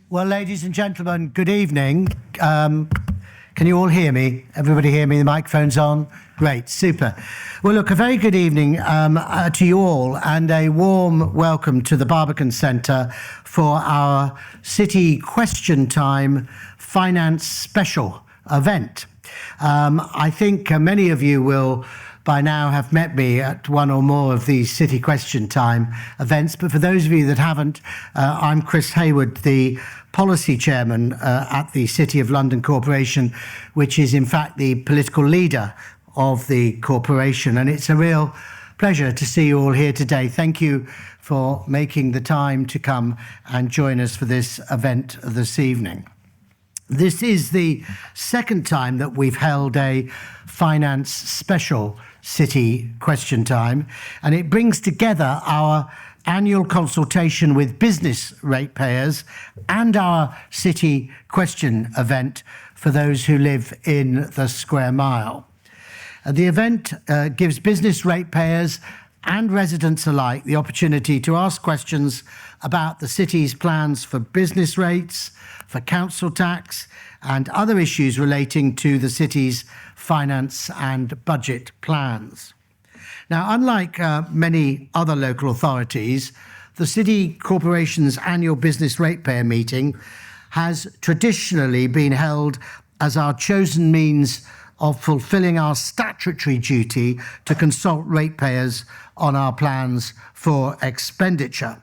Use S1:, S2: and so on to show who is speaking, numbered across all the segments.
S1: Well, ladies and gentlemen, good evening. Can you all hear me? Everybody hear me? The microphone's on? Great, super. Well, look, a very good evening to you all and a warm welcome to the Barbican Centre for our City Question Time Finance Special event. I think many of you will by now have met me at one or more of these City Question Time events. But for those of you that haven't, I'm Chris Hayward, the Policy Chairman at the City of London Corporation, which is in fact the political leader of the corporation. And it's a real pleasure to see you all here today. Thank you for making the time to come and join us for this event this evening. This is the second time that we've held a Finance Special City Question Time, and it brings together our annual consultation with business ratepayers and our City Question event for those who live in the Square Mile. The event gives business ratepayers and residents alike the opportunity to ask questions about the city's plans for business rates, for council tax, and other issues relating to the city's finance and budget plans. Now, unlike many other local authorities, the City Corporation's annual business ratepayer meeting has traditionally been held as our chosen means of fulfilling our statutory duty to consult ratepayers on our plans for expenditure.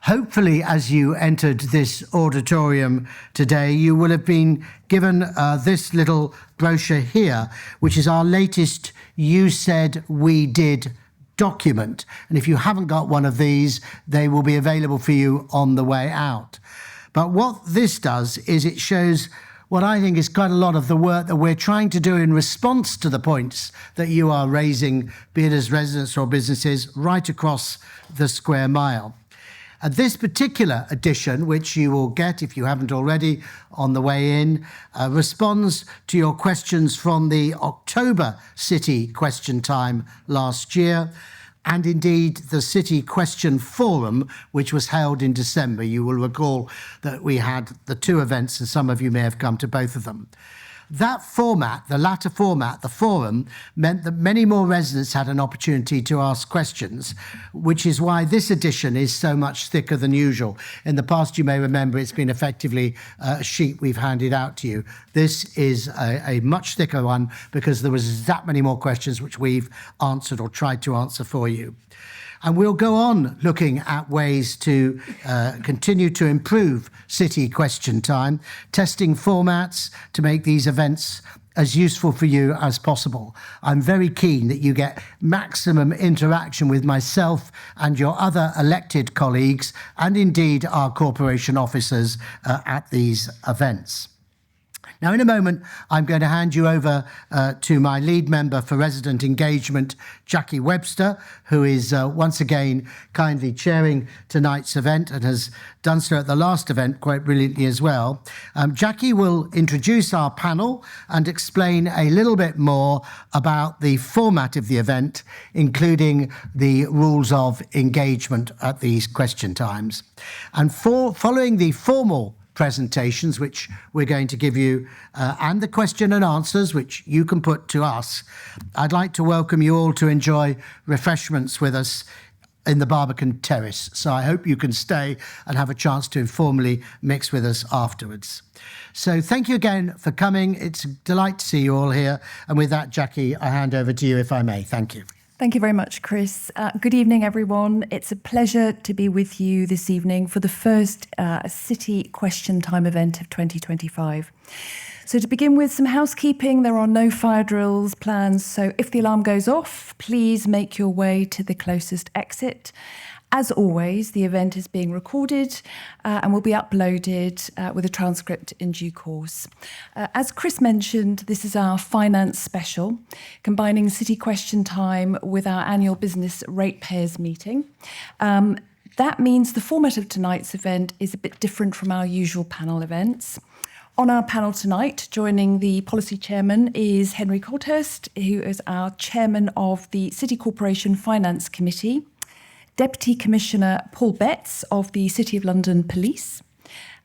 S1: Hopefully, as you entered this auditorium today, you will have been given this little brochure here, which is our latest You Said We Did document. And if you haven't got one of these, they will be available for you on the way out. But what this does is it shows what I think is quite a lot of the work that we're trying to do in response to the points that you are raising, be it as residents or businesses, right across the Square Mile. This particular edition, which you will get if you haven't already on the way in, responds to your questions from the October City Question Time last year, and indeed the City Question Forum, which was held in December. You will recall that we had the two events, and some of you may have come to both of them. That format, the latter format, the forum, meant that many more residents had an opportunity to ask questions, which is why this edition is so much thicker than usual. In the past, you may remember, it's been effectively a sheet we've handed out to you. This is a much thicker one because there was that many more questions which we've answered or tried to answer for you. And we'll go on looking at ways to continue to improve City Question Time, testing formats to make these events as useful for you as possible. I'm very keen that you get maximum interaction with myself and your other elected colleagues, and indeed our corporation officers at these events. Now, in a moment, I'm going to hand you over to my lead member for resident engagement, Jackie Webster, who is once again kindly chairing tonight's event and has done so at the last event quite brilliantly as well. Jackie will introduce our panel and explain a little bit more about the format of the event, including the rules of engagement at these question times. And following the formal presentations, which we're going to give you, and the question and answers, which you can put to us, I'd like to welcome you all to enjoy refreshments with us in the Barbican Terrace. So I hope you can stay and have a chance to informally mix with us afterwards. So thank you again for coming. It's a delight to see you all here. And with that, Jackie, I hand over to you, if I may. Thank you.
S2: Thank you very much, Chris. Good evening, everyone. It's a pleasure to be with you this evening for the first City Question Time event of 2025. So to begin with, some housekeeping. There are no fire drills planned, so if the alarm goes off, please make your way to the closest exit. As always, the event is being recorded and will be uploaded with a transcript in due course. As Chris mentioned, this is our Finance Special, combining City Question Time with our annual Business Ratepayers meeting. That means the format of tonight's event is a bit different from our usual panel events. On our panel tonight, joining the Policy Chairman is Henry Coldhurst, who is our Chairman of the City Corporation Finance Committee, Deputy Commissioner Paul Betts of the City of London Police,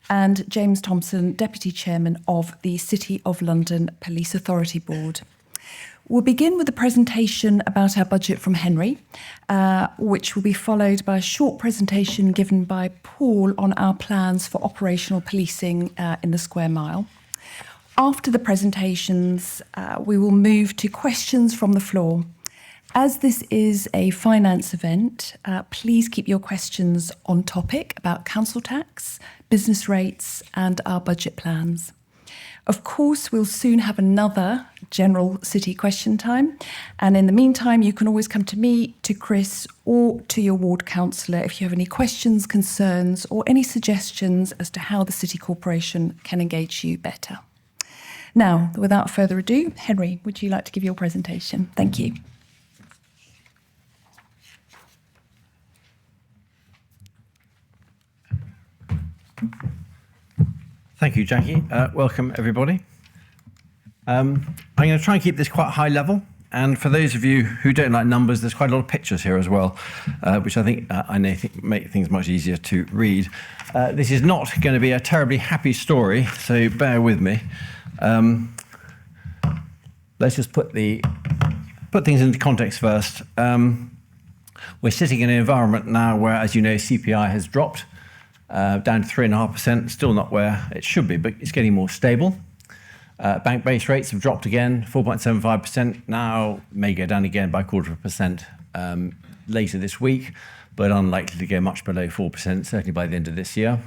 S2: and James Thompson, Deputy Chairman of the City of London Police Authority Board. We'll begin with a presentation about our budget from Henry, which will be followed by a short presentation given by Paul on our plans for operational policing in the Square Mile. After the presentations, we will move to questions from the floor. As this is a finance event, please keep your questions on topic about council tax, business rates, and our budget plans. Of course, we'll soon have another general city question time. And in the meantime, you can always come to me, to Chris, or to your ward councillor if you have any questions, concerns, or any suggestions as to how the City Corporation can engage you better. Now, without further ado, Henry, would you like to give your presentation? Thank you.
S3: Thank you, Jackie. Welcome, everybody. I'm going to try and keep this quite high level. And for those of you who don't like numbers, there's quite a lot of pictures here as well, which I think make things much easier to read. This is not going to be a terribly happy story, so bear with me. Let's just put things into context first. We're sitting in an environment now where, as you know, CPI has dropped. Down to 3.5%, still not where it should be, but it's getting more stable. Bank base rates have dropped again, 4.75%. Now may go down again by 0.25% later this week, but unlikely to go much below 4%, certainly by the end of this year.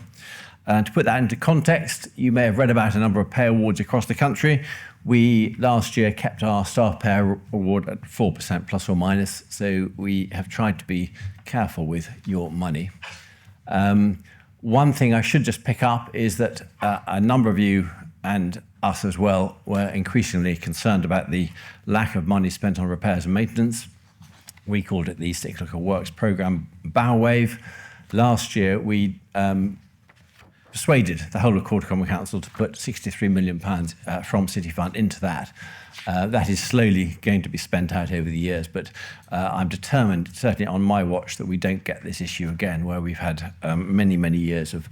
S3: And to put that into context, you may have read about a number of pay awards across the country. We last year kept our staff pay award at 4% plus or minus, so we have tried to be careful with your money. One thing I should just pick up is that a number of you, and us as well, were increasingly concerned about the lack of money spent on repairs and maintenance. We called it the Cyclical Works Programme bow wave. Last year, we persuaded the whole of Court Common Council to put £63 million from City Fund into that. That is slowly going to be spent out over the years, but I'm determined, certainly on my watch, that we don't get this issue again, where we've had many, many years of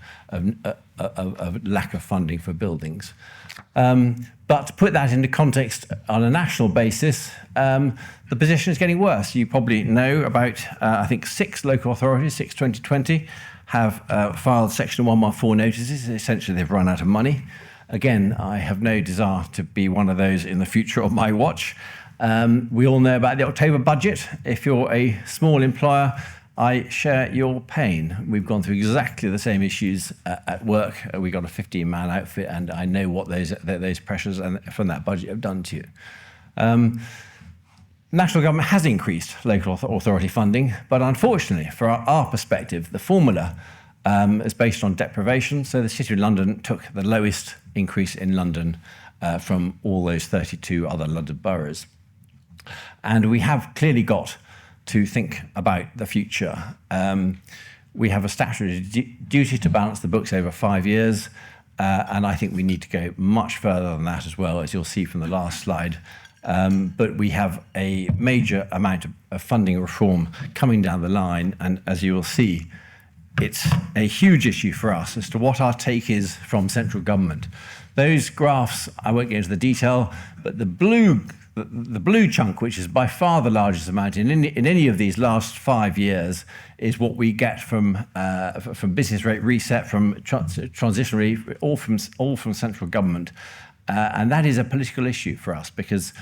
S3: lack of funding for buildings. But to put that into context on a national basis, the position is getting worse. You probably know about, I think, 6 local authorities, 6 2020, have filed Section 114 notices. Essentially, they've run out of money. Again, I have no desire to be one of those in the future of my watch. We all know about the October budget. If you're a small employer, I share your pain. We've gone through exactly the same issues at work. We got a 15-man outfit, and I know what those pressures from that budget have done to you. National government has increased local authority funding, but unfortunately, for our perspective, the formula is based on deprivation. So the City of London took the lowest increase in London from all those 32 other London boroughs. And we have clearly got to think about the future. We have a statutory duty to balance the books over 5 years, and I think we need to go much further than that as well, as you'll see from the last slide. But we have a major amount of funding reform coming down the line, and as you will see, it's a huge issue for us as to what our take is from central government. Those graphs, I won't get into the detail, but the blue chunk, which is by far the largest amount in any of these last 5 years, is what we get from business rate reset, from transitionary, all from central government. And that is a political issue for us, because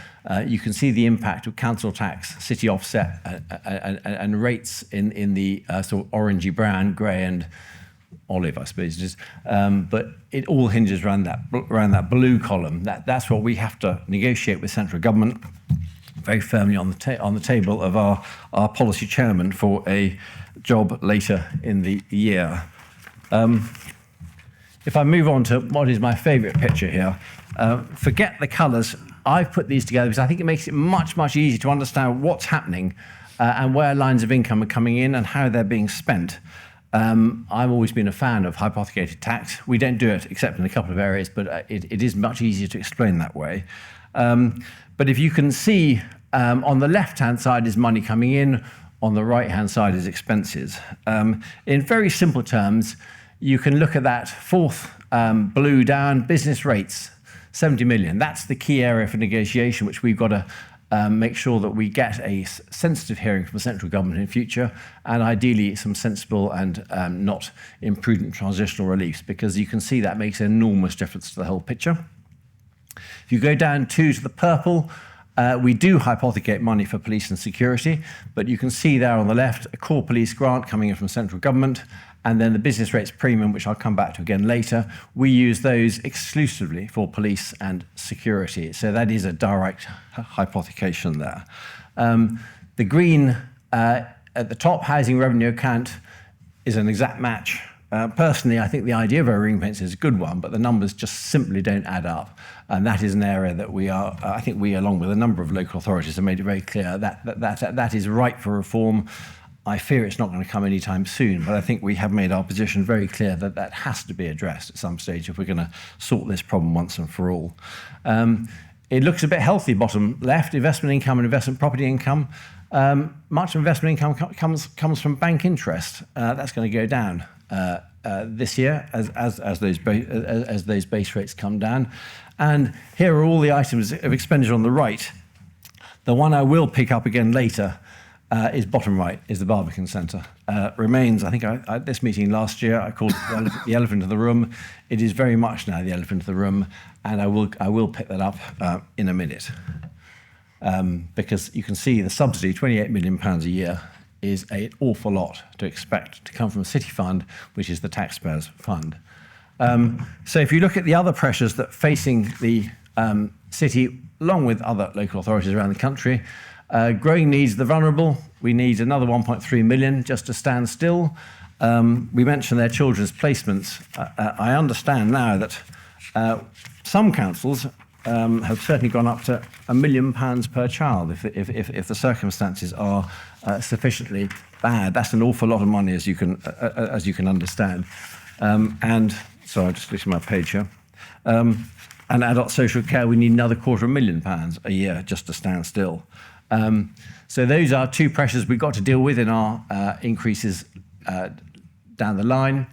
S3: you can see the impact of council tax, city offset, and rates in the sort of orangey brown, grey, and olive, I suppose it is. But it all hinges around that blue column. That's what we have to negotiate with central government, very firmly on the table of our policy chairman for a job later in the year. If I move on to what is my favourite picture here, forget the colours. I've put these together because I think it makes it much, much easier to understand what's happening and where lines of income are coming in and how they're being spent. I've always been a fan of hypothecated tax. We don't do it except in a couple of areas, but it is much easier to explain that way. But if you can see, on the left-hand side is money coming in, on the right-hand side is expenses. In very simple terms, you can look at that fourth blue down, business rates, 70 million. That's the key area for negotiation, which we've got to make sure that we get a sensitive hearing from the central government in future, and ideally some sensible and not imprudent transitional reliefs, because you can see that makes an enormous difference to the whole picture. If you go down to the purple, we do hypothecate money for police and security, but you can see there on the left a core police grant coming in from central government, and then the business rates premium, which I'll come back to again later. We use those exclusively for police and security. So that is a direct hypothecation there. The green at the top, housing revenue account, is an exact match. Personally, I think the idea of a ring fence is a good one, but the numbers just simply don't add up. And that is an area that we are, I think we, along with a number of local authorities, have made it very clear that is ripe for reform. I fear it's not going to come anytime soon, but I think we have made our position very clear that that has to be addressed at some stage if we're going to sort this problem once and for all. It looks a bit healthy, bottom left, investment income and investment property income. Much investment income comes from bank interest. That's going to go down this year as those base rates come down. And here are all the items of expenditure on the right. The one I will pick up again later is bottom right, is the Barbican Centre. Remains, I think at this meeting last year, I called it the elephant in the room. It is very much now the elephant in the room, and I will pick that up in a minute. Because you can see the subsidy, £28 million a year, is an awful lot to expect to come from a city fund, which is the taxpayers' fund. So if you look at the other pressures that facing the city, along with other local authorities around the country, growing needs of the vulnerable, we need another 1.3 million just to stand still. We mentioned their children's placements. I understand now that some councils have certainly gone up to £1 million per child if the circumstances are sufficiently bad. That's an awful lot of money, as you can understand. And so I'll just look at my page here. And adult social care, we need another £250,000 a year just to stand still. So those are two pressures we've got to deal with in our increases down the line.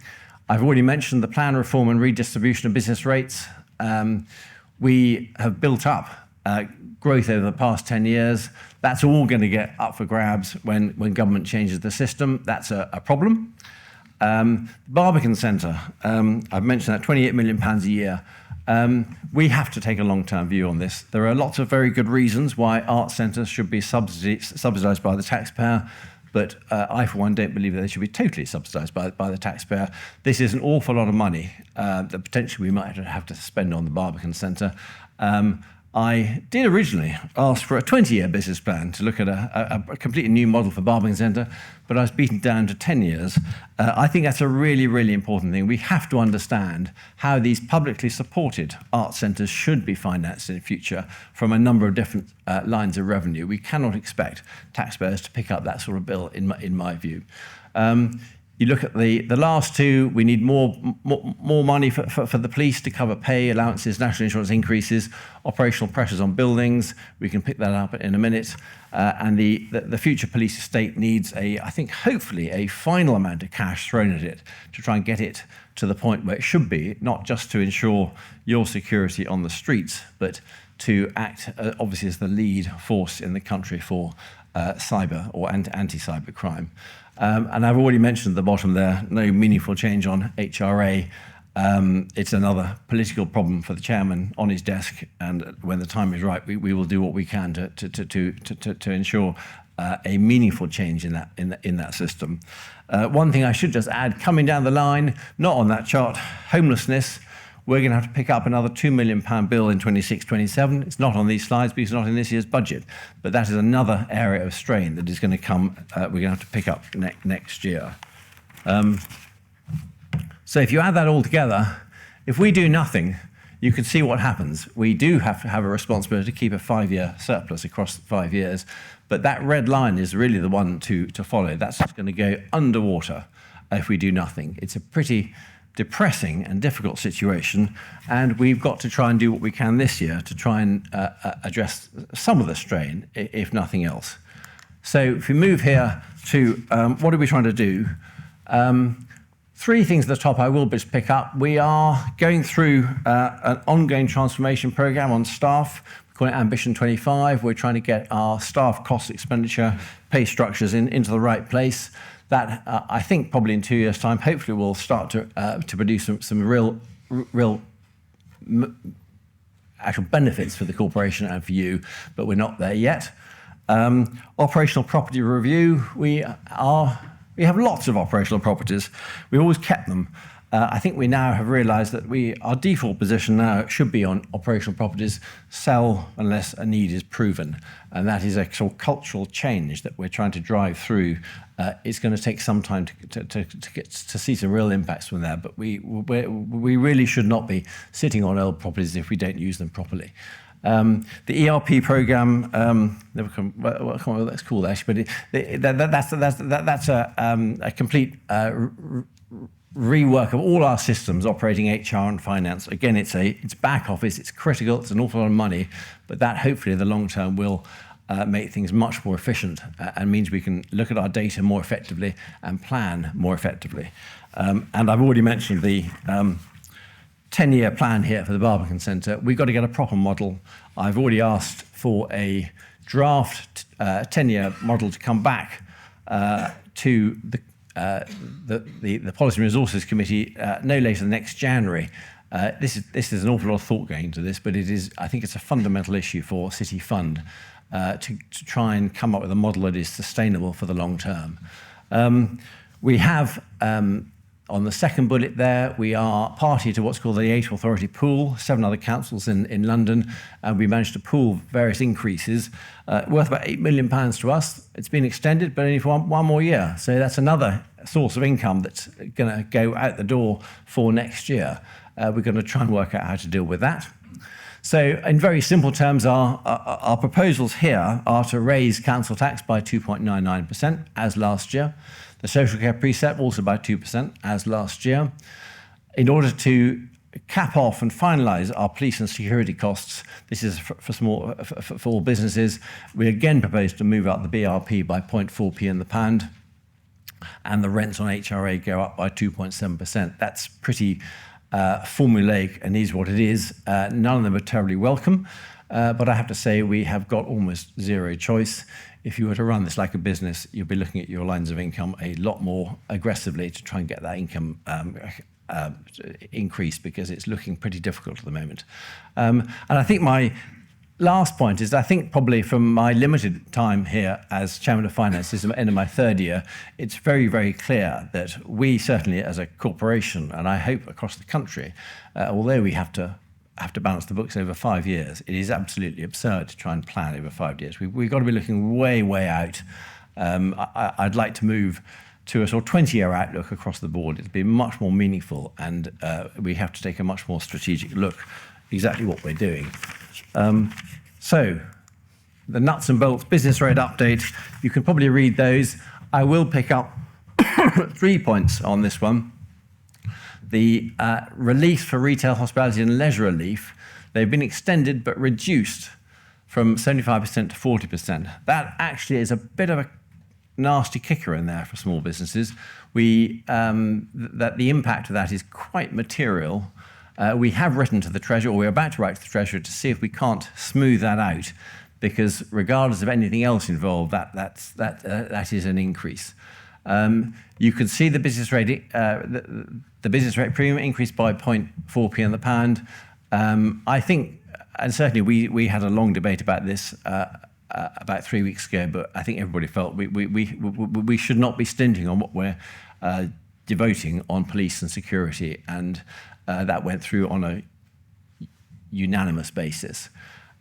S3: I've already mentioned the plan reform and redistribution of business rates. We have built up growth over the past 10 years. That's all going to get up for grabs when government changes the system. That's a problem. Barbican Centre, I've mentioned that, £28 million a year. We have to take a long-term view on this. There are lots of very good reasons why art centres should be subsidised by the taxpayer, but I, for one, don't believe that they should be totally subsidised by the taxpayer. This is an awful lot of money that potentially we might have to spend on the Barbican Centre. I did originally ask for a 20-year business plan to look at a completely new model for Barbican Centre, but I was beaten down to 10 years. I think that's a really, really important thing. We have to understand how these publicly supported art centres should be financed in the future from a number of different lines of revenue. We cannot expect taxpayers to pick up that sort of bill, in my view. You look at the last two, we need more money for the police to cover pay, allowances, national insurance increases, operational pressures on buildings. We can pick that up in a minute. And the future police estate needs I think, hopefully, a final amount of cash thrown at it to try and get it to the point where it should be, not just to ensure your security on the streets, but to act, obviously, as the lead force in the country for cyber or anti-cyber crime. And I've already mentioned at the bottom there, no meaningful change on HRA. It's another political problem for the chairman on his desk, and when the time is right, we will do what we can to ensure a meaningful change in that system. One thing I should just add, coming down the line, not on that chart, homelessness. We're going to have to pick up another £2 million bill in 26-27. It's not on these slides because it's not in this year's budget. But that is another area of strain that is going to come, we're going to have to pick up next year. So if you add that all together, if we do nothing, you can see what happens. We do have to have a responsibility to keep a 5-year surplus across 5 years. But that red line is really the one to follow. That's just going to go underwater if we do nothing. It's a pretty depressing and difficult situation, and we've got to try and do what we can this year to try and address some of the strain, if nothing else. So if we move here to what are we trying to do? Three things at the top I will just pick up. We are going through an ongoing transformation program on staff. We call it Ambition 25. We're trying to get our staff cost expenditure, pay structures into the right place. That, I think, probably in 2 years' time, hopefully will start to produce some real actual benefits for the corporation and for you, but we're not there yet. Operational property review. We have lots of operational properties. We always kept them. I think we now have realised that our default position now should be on operational properties, sell unless a need is proven. And that is a sort of cultural change that we're trying to drive through. It's going to take some time to see some real impacts from there, but we really should not be sitting on old properties if we don't use them properly. The ERP program, I can't remember what that's called actually, but that's a complete rework of all our systems operating HR and finance. Again, it's back office, it's critical, it's an awful lot of money, but that hopefully in the long term will make things much more efficient and means we can look at our data more effectively and plan more effectively. And I've already mentioned the 10-year plan here for the Barbican Centre. We've got to get a proper model. I've already asked for a draft 10-year model to come back to the Policy and Resources Committee no later than next January. This is an awful lot of thought going into this, but I think it's a fundamental issue for City Fund to try and come up with a model that is sustainable for the long term. We have, on the second bullet there, we are party to what's called the 8 Authority Pool, 7 other councils in London, and we managed to pool various increases worth about £8 million to us. It's been extended, but only for one more year. So that's another source of income that's going to go out the door for next year. We're going to try and work out how to deal with that. So in very simple terms, our proposals here are to raise council tax by 2.99% as last year. The social care precept also by 2% as last year. In order to cap off and finalise our police and security costs, this is for all businesses, we again propose to move up the BRP by 0.4p in the pound, and the rents on HRA go up by 2.7%. That's pretty formulaic and is what it is. None of them are terribly welcome, but I have to say we have got almost zero choice. If you were to run this like a business, you'd be looking at your lines of income a lot more aggressively to try and get that income increase, because it's looking pretty difficult at the moment. And I think my last point is, I think probably from my limited time here as Chairman of Finance, this is the end of my third year, it's very, very clear that we certainly as a corporation, and I hope across the country, although we have to balance the books over 5 years, it is absolutely absurd to try and plan over 5 years. We've got to be looking way, way out. I'd like to move to a sort of 20-year outlook across the board. It'd be much more meaningful, and we have to take a much more strategic look exactly what we're doing. So the nuts and bolts business rate update, you can probably read those. I will pick up 3 points on this one. The relief for retail, hospitality and leisure relief, they've been extended but reduced from 75% to 40%. That actually is a bit of a nasty kicker in there for small businesses. That the impact of that is quite material. We have written to the Treasurer, or we're about to write to the Treasurer to see if we can't smooth that out, because regardless of anything else involved, that is an increase. You can see the business rate, the business rate premium increased by 0.4p in the pound. I think, and certainly we had a long debate about this about 3 weeks ago, but I think everybody felt we should not be stinting on what we're devoting on police and security, and that went through on a unanimous basis.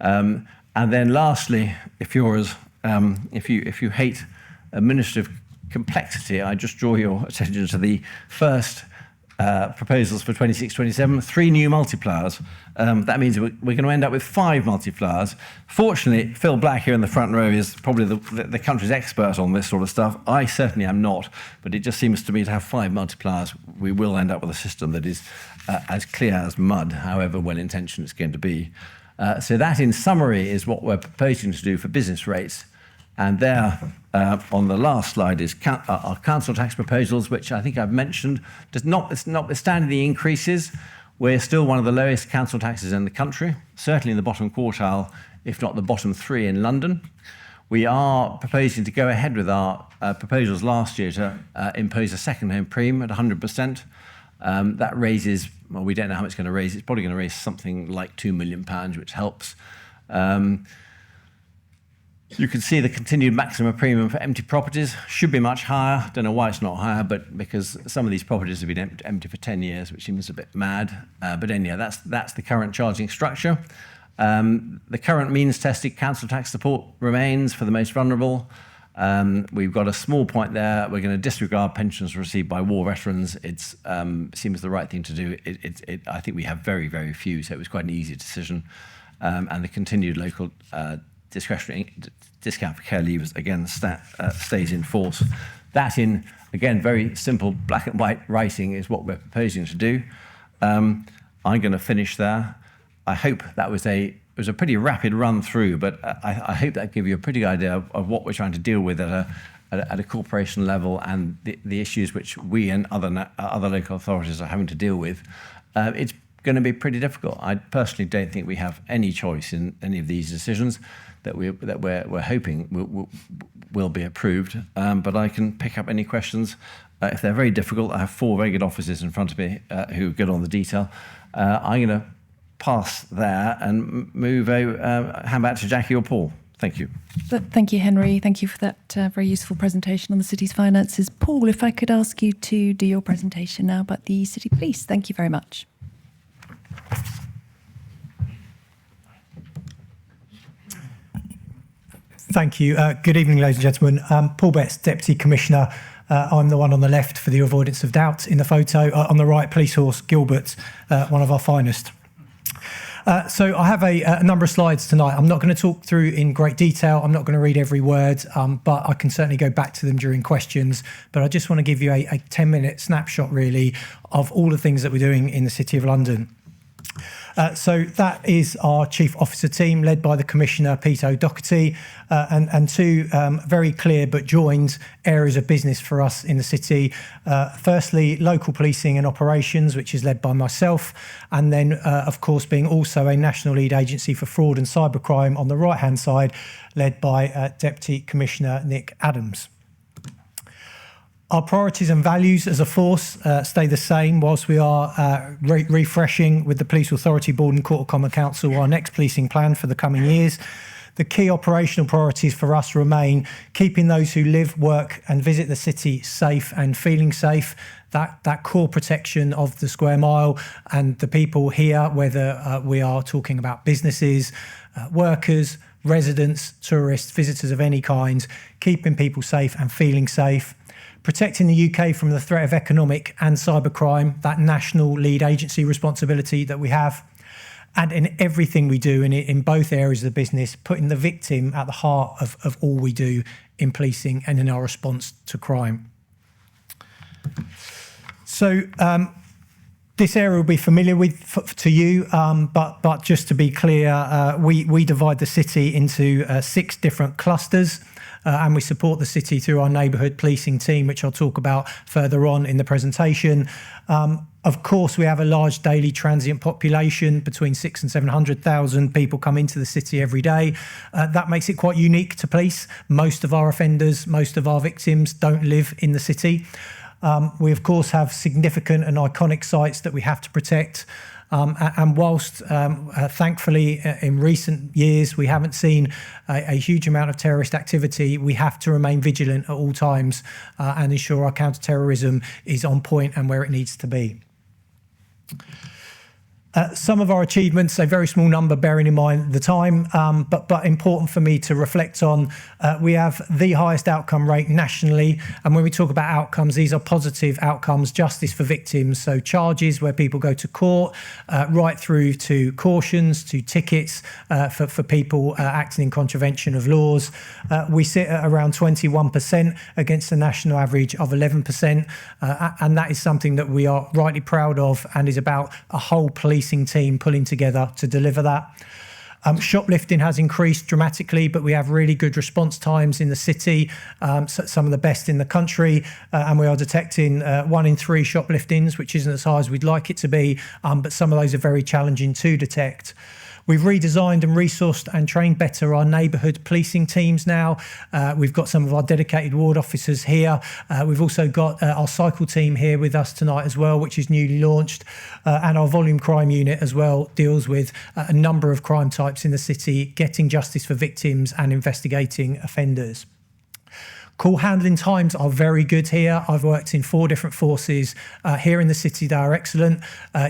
S3: And then lastly, if you hate administrative complexity, I just draw your attention to the first proposals for 26-27, 3 new multipliers. That means we're going to end up with 5 multipliers. Fortunately, Phil Black here in the front row is probably the country's expert on this sort of stuff. I certainly am not, but it just seems to me to have 5 multipliers, we will end up with a system that is as clear as mud, however well-intentioned it's going to be. So that, in summary, is what we're proposing to do for business rates And there, on the last slide, is our council tax proposals, which I think I've mentioned. Notwithstanding the increases, we're still one of the lowest council taxes in the country, certainly in the bottom quartile, if not the bottom 3 in London. We are proposing to go ahead with our proposals last year to impose a second home premium at 100%. That raises, well, we don't know how much it's going to raise. It's probably going to raise something like £2 million, which helps. You can see the continued maximum premium for empty properties should be much higher. Don't know why it's not higher, but because some of these properties have been empty for 10 years, which seems a bit mad. But anyhow, that's the current charging structure. The current means-tested council tax support remains for the most vulnerable. We've got a small point there. We're going to disregard pensions received by war veterans. It seems the right thing to do. I think we have very, very few, so it was quite an easy decision. And the continued local discretionary discount for care leavers, again, stays in force. That in, again, very simple black and white writing is what we're proposing to do. I'm going to finish there. I hope that was it was a pretty rapid run through, but I hope that gave you a pretty idea of what we're trying to deal with at a corporation level and the issues which we and other local authorities are having to deal with. It's going to be pretty difficult. I personally don't think we have any choice in any of these decisions that we're hoping will be approved. But I can pick up any questions if they're very difficult. I have 4 very good officers in front of me who get on the detail. I'm going to pass there and hand back to Jackie or Paul. Thank you.
S2: Thank you, Henry. Thank you for that very useful presentation on the city's finances. Paul, if I could ask you to do your presentation now about the City Police. Thank you very much.
S4: Thank you. Good evening, ladies and gentlemen. Paul Betts, Deputy Commissioner. I'm the one on the left for the avoidance of doubt in the photo. On the right, Police Horse Gilbert, one of our finest. So I have a number of slides tonight. I'm not going to talk through in great detail. I'm not going to read every word, but I can certainly go back to them during questions. But I just want to give you a 10-minute snapshot, really, of all the things that we're doing in the City of London. So that is our Chief Officer team, led by the Commissioner, Peter O'Doherty, and 2 very clear but joined areas of business for us in the city. Firstly, local policing and operations, which is led by myself, and then, of course, being also a national lead agency for fraud and cybercrime on the right-hand side, led by Deputy Commissioner Nick Adams. Our priorities and values as a force stay the same whilst we are refreshing with the Police Authority Board and Court of Common Council our next policing plan for the coming years. The key operational priorities for us remain keeping those who live, work and visit the city safe and feeling safe. That core protection of the square mile and the people here, whether we are talking about businesses, workers, residents, tourists, visitors of any kind, keeping people safe and feeling safe. Protecting the UK from the threat of economic and cybercrime, that national lead agency responsibility that we have. And in everything we do, in both areas of the business, putting the victim at the heart of all we do in policing and in our response to crime. So this area will be familiar to you, but just to be clear, we divide the city into 6 different clusters. And we support the city through our neighbourhood policing team, which I'll talk about further on in the presentation. Of course, we have a large daily transient population, between 600,000 and 700,000 people come into the city every day. That makes it quite unique to police. Most of our offenders, most of our victims don't live in the city. We, of course, have significant and iconic sites that we have to protect. And whilst, thankfully, in recent years, we haven't seen a huge amount of terrorist activity, we have to remain vigilant at all times and ensure our counter-terrorism is on point and where it needs to be. Some of our achievements, a very small number bearing in mind the time, but important for me to reflect on. We have the highest outcome rate nationally, and when we talk about outcomes, these are positive outcomes, justice for victims, so charges where people go to court, right through to cautions, to tickets for people acting in contravention of laws. We sit at around 21% against the national average of 11%, and that is something that we are rightly proud of and is about a whole policing team pulling together to deliver that. Shoplifting has increased dramatically, but we have really good response times in the city, some of the best in the country, and we are detecting 1 in 3 shopliftings, which isn't as high as we'd like it to be, but some of those are very challenging to detect. We've redesigned and resourced and trained better our neighbourhood policing teams now. We've got some of our dedicated ward officers here. We've also got our cycle team here with us tonight as well, which is newly launched. And our volume crime unit as well deals with a number of crime types in the city, getting justice for victims and investigating offenders. Call handling times are very good here. I've worked in 4 different forces here in the city. They are excellent.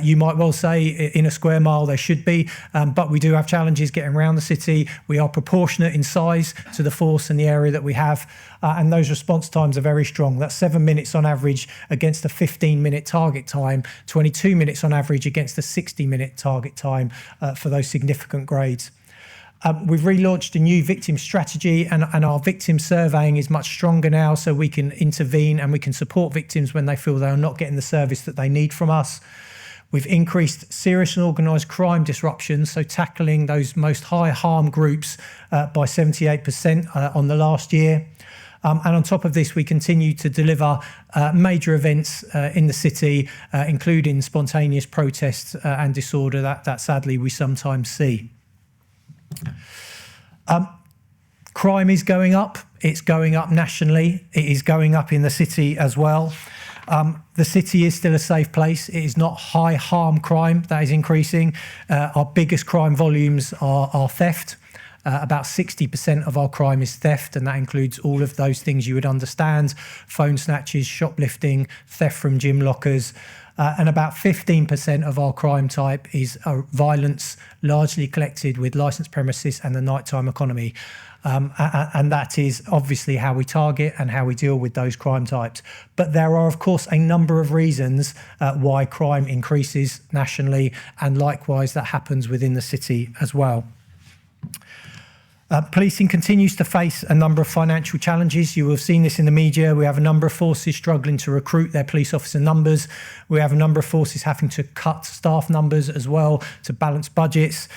S4: You might well say in a square mile they should be, but we do have challenges getting around the city. We are proportionate in size to the force and the area that we have, and those response times are very strong. That's 7 minutes on average against a 15-minute target time, 22 minutes on average against a 60-minute target time for those significant grades. We've relaunched a new victim strategy, and our victim surveying is much stronger now, so we can intervene and we can support victims when they feel they are not getting the service that they need from us. We've increased serious and organised crime disruptions, so tackling those most high harm groups by 78% on the last year. And on top of this, we continue to deliver major events in the city, including spontaneous protests and disorder that sadly we sometimes see. Crime is going up. It's going up nationally. It is going up in the city as well. The city is still a safe place. It is not high harm crime that is increasing. Our biggest crime volumes are theft. About 60% of our crime is theft, and that includes all of those things you would understand: phone snatches, shoplifting, theft from gym lockers. And about 15% of our crime type is violence, largely collected with licensed premises and the nighttime economy. And that is obviously how we target and how we deal with those crime types. But there are, of course, a number of reasons why crime increases nationally, and likewise that happens within the city as well. Policing continues to face a number of financial challenges. You will have seen this in the media. We have a number of forces struggling to recruit their police officer numbers. We have a number of forces having to cut staff numbers as well to balance budgets.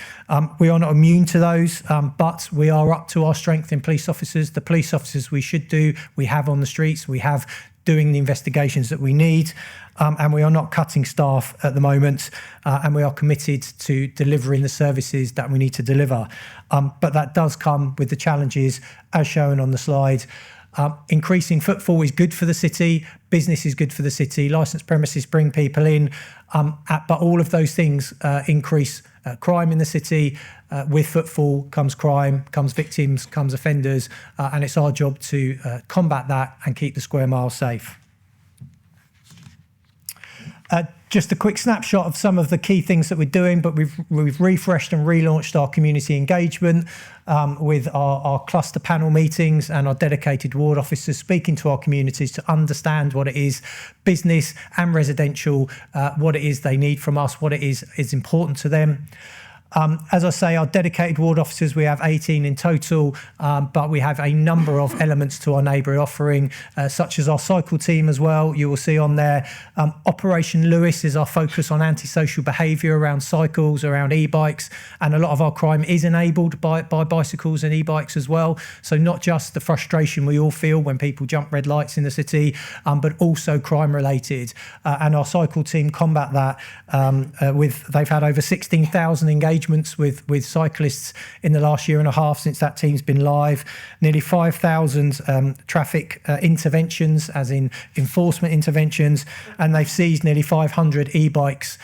S4: We are not immune to those, but we are up to our strength in police officers. The police officers we should do, we have on the streets. We have doing the investigations that we need, and we are not cutting staff at the moment, and we are committed to delivering the services that we need to deliver. But that does come with the challenges as shown on the slide. Increasing footfall is good for the city, business is good for the city, licensed premises bring people in, but all of those things increase crime in the city. With footfall comes crime, comes victims, comes offenders, and it's our job to combat that and keep the square mile safe. Just a quick snapshot of some of the key things that we're doing, but we've refreshed and relaunched our community engagement with our cluster panel meetings and our dedicated ward officers speaking to our communities to understand what it is, business and residential, what it is they need from us, what it is important to them. As I say, our dedicated ward officers, we have 18 in total, but we have a number of elements to our neighbourhood offering, such as our cycle team as well. You will see on there, Operation Lewis is our focus on antisocial behaviour around cycles, around e-bikes, and a lot of our crime is enabled by bicycles and e-bikes as well. So not just the frustration we all feel when people jump red lights in the city, but also crime related. And our cycle team combat that they've had over 16,000 engagements with cyclists in the last year and a half since that team's been live. Nearly 5,000 traffic interventions, as in enforcement interventions, and they've seized nearly 500 e-bikes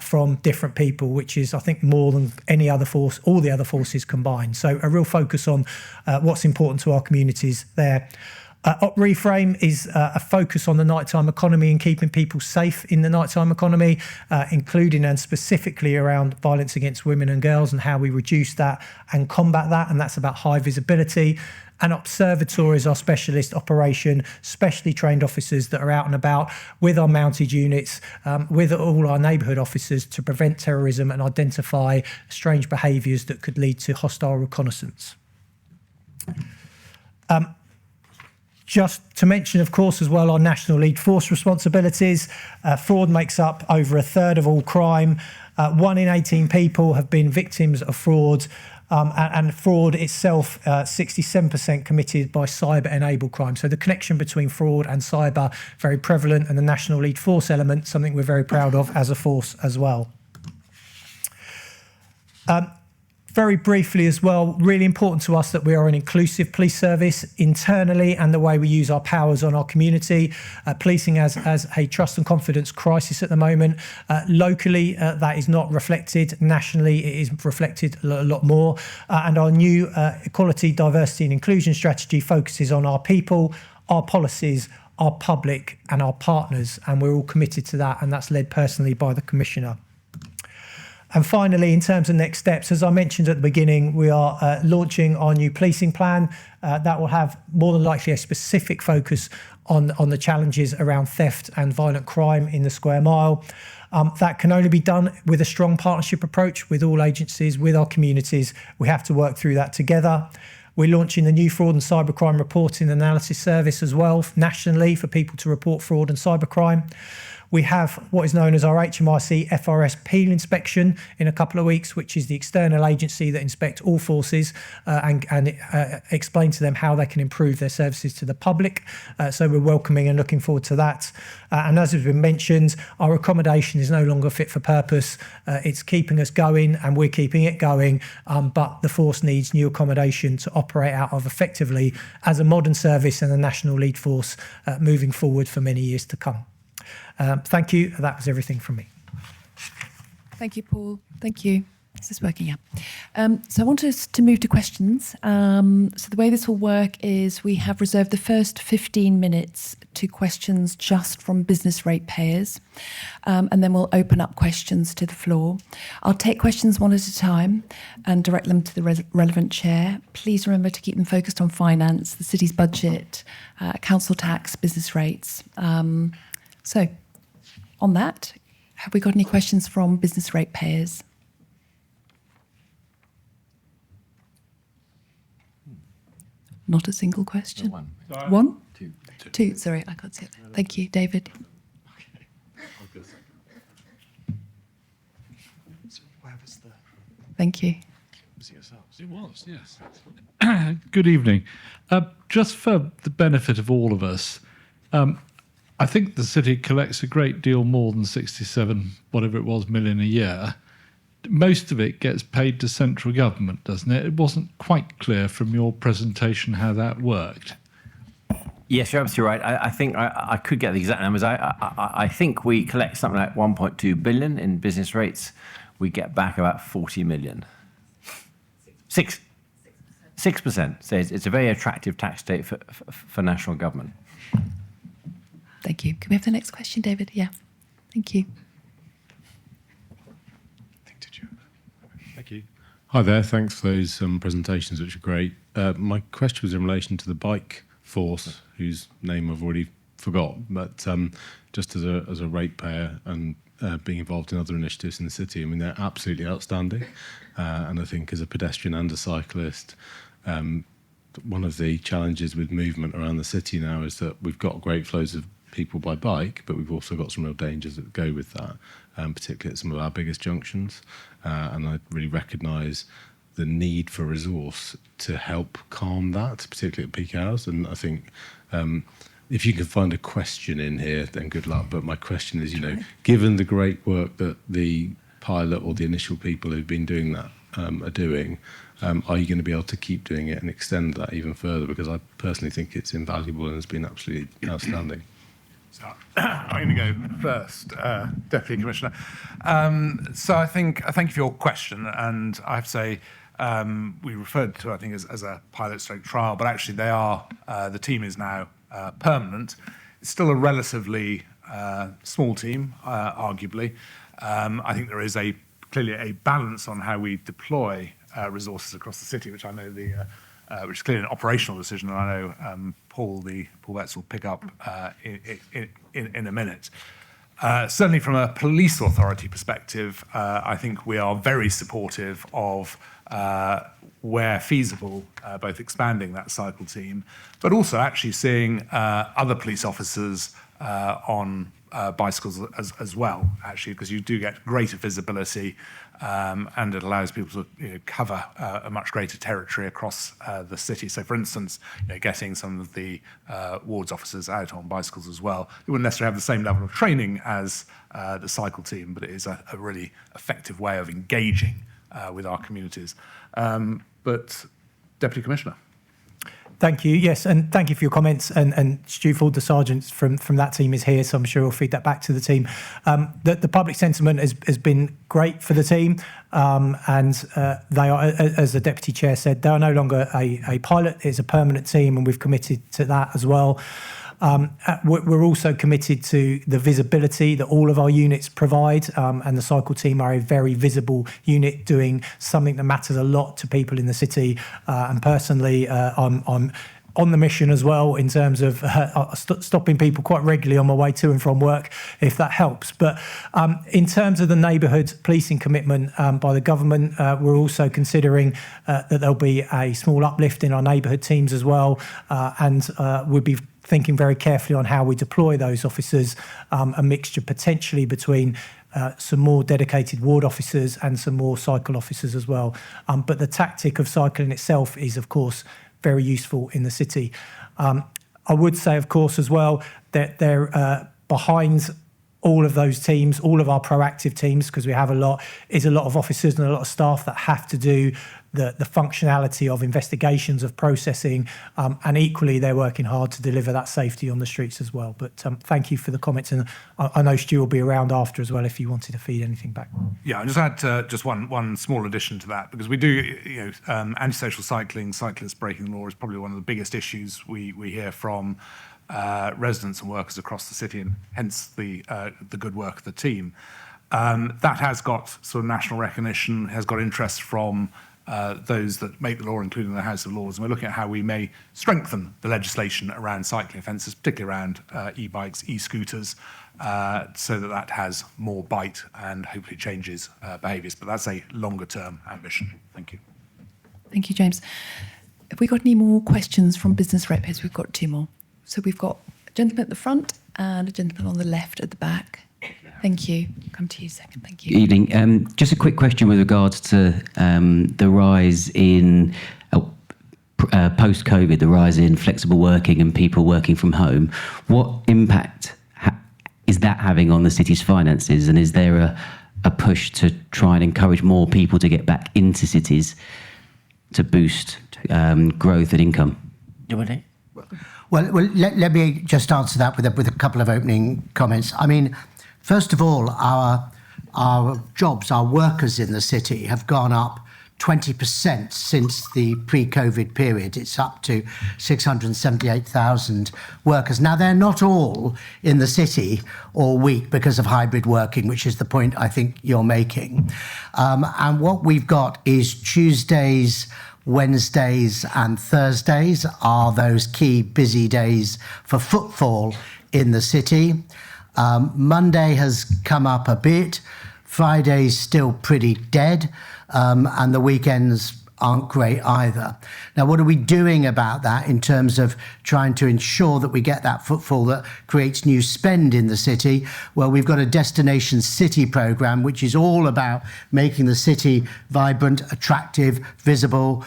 S4: from different people, which is, I think, more than any other force, all the other forces combined. So a real focus on what's important to our communities there. Op Reframe is a focus on the nighttime economy and keeping people safe in the nighttime economy, including and specifically around violence against women and girls and how we reduce that and combat that, and that's about high visibility. And Observatory is our specialist operation, specially trained officers that are out and about with our mounted units, with all our neighbourhood officers to prevent terrorism and identify strange behaviours that could lead to hostile reconnaissance. Just to mention, of course, as well, our national lead force responsibilities. Fraud makes up over a third of all crime. 1 in 18 people have been victims of fraud. And fraud itself, 67% committed by cyber-enabled crime. So the connection between fraud and cyber, very prevalent, and the national lead force element, something we're very proud of as a force as well. Very briefly as well, really important to us that we are an inclusive police service internally and the way we use our powers on our community. Policing has a trust and confidence crisis at the moment. Locally, that is not reflected. Nationally, it is reflected a lot more. And our new equality, diversity and inclusion strategy focuses on our people, our policies, our public and our partners. And we're all committed to that. And that's led personally by the Commissioner. And finally, in terms of next steps, as I mentioned at the beginning, we are launching our new policing plan. That will have more than likely a specific focus on the challenges around theft and violent crime in the square mile. That can only be done with a strong partnership approach with all agencies, with our communities. We have to work through that together. We're launching the new fraud and cybercrime reporting and analysis service as well, nationally, for people to report fraud and cybercrime. We have what is known as our HMRC FRS Peel inspection in a couple of weeks, which is the external agency that inspects all forces and explain to them how they can improve their services to the public. So we're welcoming and looking forward to that. And as has been mentioned, our accommodation is no longer fit for purpose. It's keeping us going and we're keeping it going, but the force needs new accommodation to operate out of effectively as a modern service and a national lead force moving forward for many years to come. Thank you. That was everything from me.
S2: Thank you, Paul. Thank you. Is this working? Yeah. So I want us to move to questions. So the way this will work is we have reserved the first 15 minutes to questions just from business ratepayers, and then we'll open up questions to the floor. I'll take questions one at a time and direct them to the relevant chair. Please remember to keep them focused on finance, the city's budget, council tax, business rates. So on that, have we got any questions from business ratepayers? Not a single question. One? Two. Sorry, I can't see it. Thank you, David. Thank you.
S5: It was, yes. Good evening. Just for the benefit of all of us, I think the city collects a great deal more than 67, whatever it was, million a year. Most of it gets paid to central government, doesn't it? It wasn't quite clear from your presentation how that worked.
S3: Yes, you're absolutely right. I think I could get the exact numbers. I think we collect something like 1.2 billion in business rates. We get back about 40 million. 6%. So it's a very attractive tax state for national government.
S2: Thank you. Can we have the next question, David? Yeah. Thank you.
S5: Thank you.
S6: Hi there. Thanks for those presentations, which are great. My question was in relation to the bike force, whose name I've already forgot, but just as a ratepayer and being involved in other initiatives in the city, I mean, they're absolutely outstanding. And I think as a pedestrian and a cyclist, one of the challenges with movement around the city now is that we've got great flows of people by bike, but we've also got some real dangers that go with that, particularly at some of our biggest junctions. And I really recognise the need for resource to help calm that, particularly at peak hours. And I think if you can find a question in here, then good luck. But my question is, given the great work that the pilot or the initial people who've been doing that are doing, are you going to be able to keep doing it and extend that even further? Because I personally think it's invaluable and has been absolutely outstanding.
S7: So I'm going to go first, Deputy Commissioner. So I think, thank you for your question. And I have to say, we referred to, I think, as a pilot stroke trial, but actually they are, the team is now permanent. It's still a relatively small team, arguably. I think there is clearly a balance on how we deploy resources across the city, which I know which is clearly an operational decision, and I know Paul Betts will pick up in a minute. Certainly from a police authority perspective, I think we are very supportive of where feasible, both expanding that cycle team, but also actually seeing other police officers on bicycles as well, actually, because you do get greater visibility and it allows people to cover a much greater territory across the city. So, for instance, getting some of the wards officers out on bicycles as well. They wouldn't necessarily have the same level of training as the cycle team, but it is a really effective way of engaging with our communities. But Deputy Commissioner.
S4: Thank you. Yes, and thank you for your comments. And Stu Ford, the sergeant from that team, is here, so I'm sure he'll feed that back to the team. The public sentiment has been great for the team, and they are, as the deputy chair said, they are no longer a pilot. It's a permanent team, and we've committed to that as well. We're also committed to the visibility that all of our units provide, and the cycle team are a very visible unit doing something that matters a lot to people in the city. And personally, I'm on the mission as well in terms of stopping people quite regularly on my way to and from work, if that helps. But in terms of the neighbourhood policing commitment by the government, we're also considering that there'll be a small uplift in our neighbourhood teams as well, and we'll be thinking very carefully on how we deploy those officers, a mixture potentially between some more dedicated ward officers and some more cycle officers as well. But the tactic of cycling itself is, of course, very useful in the city. I would say, of course, as well, that they're behind all of those teams, all of our proactive teams, because we have a lot of officers and a lot of staff that have to do the functionality of investigations, of processing, and equally they're working hard to deliver that safety on the streets as well. But thank you for the comments, and I know Stu will be around after as well if you wanted to feed anything back.
S7: Yeah, I just add just one small addition to that, because we do, antisocial cycling, cyclists breaking the law is probably one of the biggest issues we hear from residents and workers across the city, and hence the good work of the team. That has got sort of national recognition, has got interest from those that make the law, including the House of Lords. And we're looking at how we may strengthen the legislation around cycling offences, particularly around e-bikes, e-scooters, so that has more bite and hopefully changes behaviours. But that's a longer-term ambition. Thank you.
S2: Thank you, James. Have we got any more questions from business reps? We've got two more. So we've got a gentleman at the front and a gentleman on the left at the back. Thank you. I'll come to you second. Thank you.
S8: Evening. Just a quick question with regards to the rise in post-COVID, the rise in flexible working and people working from home. What impact is that having on the city's finances? And is there a push to try and encourage more people to get back into cities to boost growth and income?
S1: Well, let me just answer that with a couple of opening comments. I mean, first of all, our jobs, our workers in the city have gone up 20% since the pre-COVID period. It's up to 678,000 workers. Now, they're not all in the city all week because of hybrid working, which is the point I think you're making. And what we've got is Tuesdays, Wednesdays and Thursdays are those key busy days for footfall in the city. Monday has come up a bit. Friday's still pretty dead, and the weekends aren't great either. Now, what are we doing about that in terms of trying to ensure that we get that footfall that creates new spend in the city? Well, we've got a Destination City programme, which is all about making the city vibrant, attractive, visible,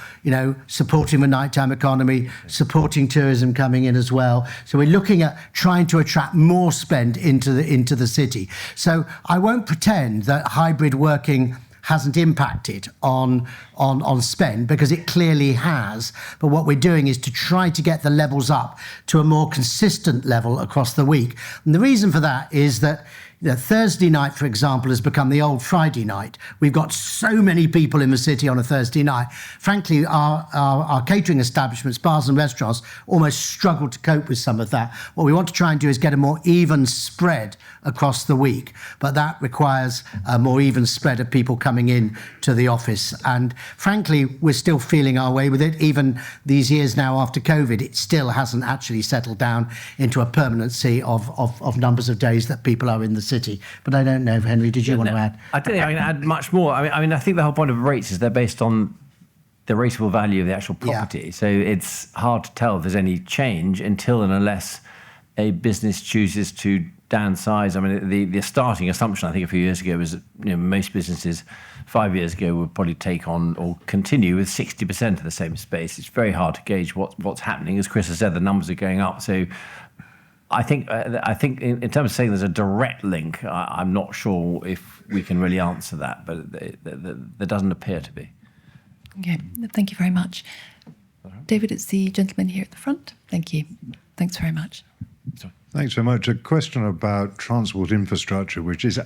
S1: supporting the nighttime economy, supporting tourism coming in as well. So we're looking at trying to attract more spend into the city. So I won't pretend that hybrid working hasn't impacted on spend, because it clearly has. But what we're doing is to try to get the levels up to a more consistent level across the week. And the reason for that is that Thursday night, for example, has become the old Friday night. We've got so many people in the city on a Thursday night. Frankly, our catering establishments, bars and restaurants, almost struggle to cope with some of that. What we want to try and do is get a more even spread across the week, but that requires a more even spread of people coming in to the office. And frankly, we're still feeling our way with it. Even these years now after COVID, it still hasn't actually settled down into a permanency of numbers of days that people are in the city. But I don't know, Henry, did you want to add?
S3: I don't think I can add much more. I mean, I think the whole point of rates is they're based on the rateable value of the actual property. So it's hard to tell if there's any change until and unless a business chooses to downsize. I mean, the starting assumption, I think, a few years ago was that, most businesses 5 years ago would probably take on or continue with 60% of the same space. It's very hard to gauge what's happening. As Chris has said, the numbers are going up. So I think in terms of saying there's a direct link, I'm not sure if we can really answer that, but there doesn't appear to be.
S2: Okay, thank you very much. David, it's the gentleman here at the front. Thank you. Thanks very much.
S9: Thanks very much. A question about transport infrastructure, which is,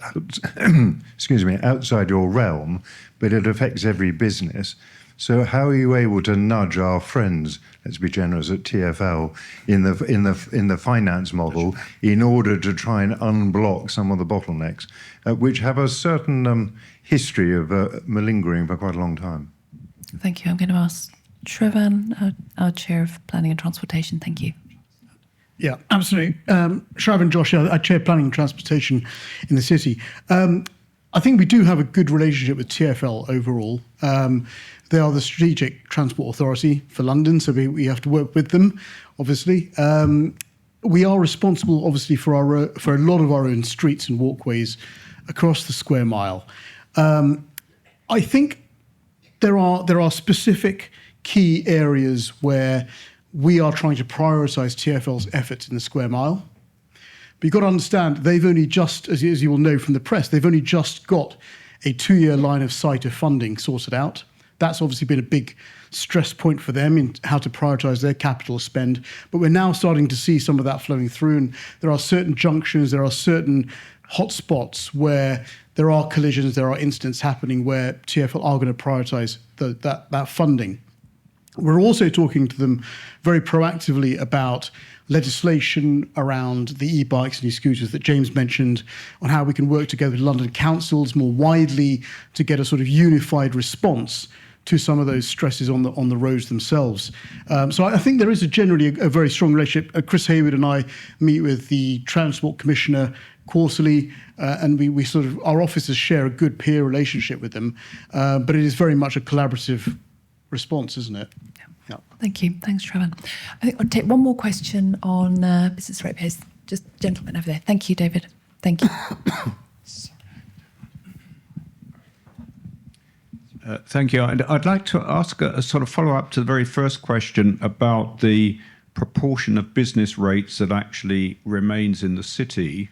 S9: outside your realm, but it affects every business. So how are you able to nudge our friends, let's be generous, at TfL in the finance model in order to try and unblock some of the bottlenecks, which have a certain history of malingering for quite a long time?
S2: Thank you. I'm going to ask Shravan, our Chair of Planning and Transportation. Thank you.
S10: Yeah, absolutely. Shravan Joshi, I chair planning and transportation in the city. I think we do have a good relationship with TfL overall. They are the strategic transport authority for London, so we have to work with them, obviously. We are responsible, obviously, for a lot of our own streets and walkways across the square mile. I think there are specific key areas where we are trying to prioritise TfL's efforts in the square mile. But you've got to understand, they've only just, as you will know from the press, they've only just got a 2-year line of sight of funding sorted out. That's obviously been a big stress point for them in how to prioritise their capital spend. But we're now starting to see some of that flowing through, and there are certain junctions, there are certain hotspots where there are collisions, there are incidents happening where TfL are going to prioritise that funding. We're also talking to them very proactively about legislation around the e-bikes and e-scooters that James mentioned, on how we can work together with London councils more widely to get a sort of unified response to some of those stresses on the roads themselves. So I think there is generally a very strong relationship. Chris Hayward and I meet with the Transport Commissioner quarterly, and we sort of, our offices share a good peer relationship with them, but it is very much a collaborative response, isn't it? Yeah.
S2: Thank you. Thanks, Trevor. I think I'll take one more question on business ratepayers. Just gentleman over there. Thank you, David. Thank you.
S11: Thank you. I'd like to ask a sort of follow-up to the very first question about the proportion of business rates that actually remains in the city,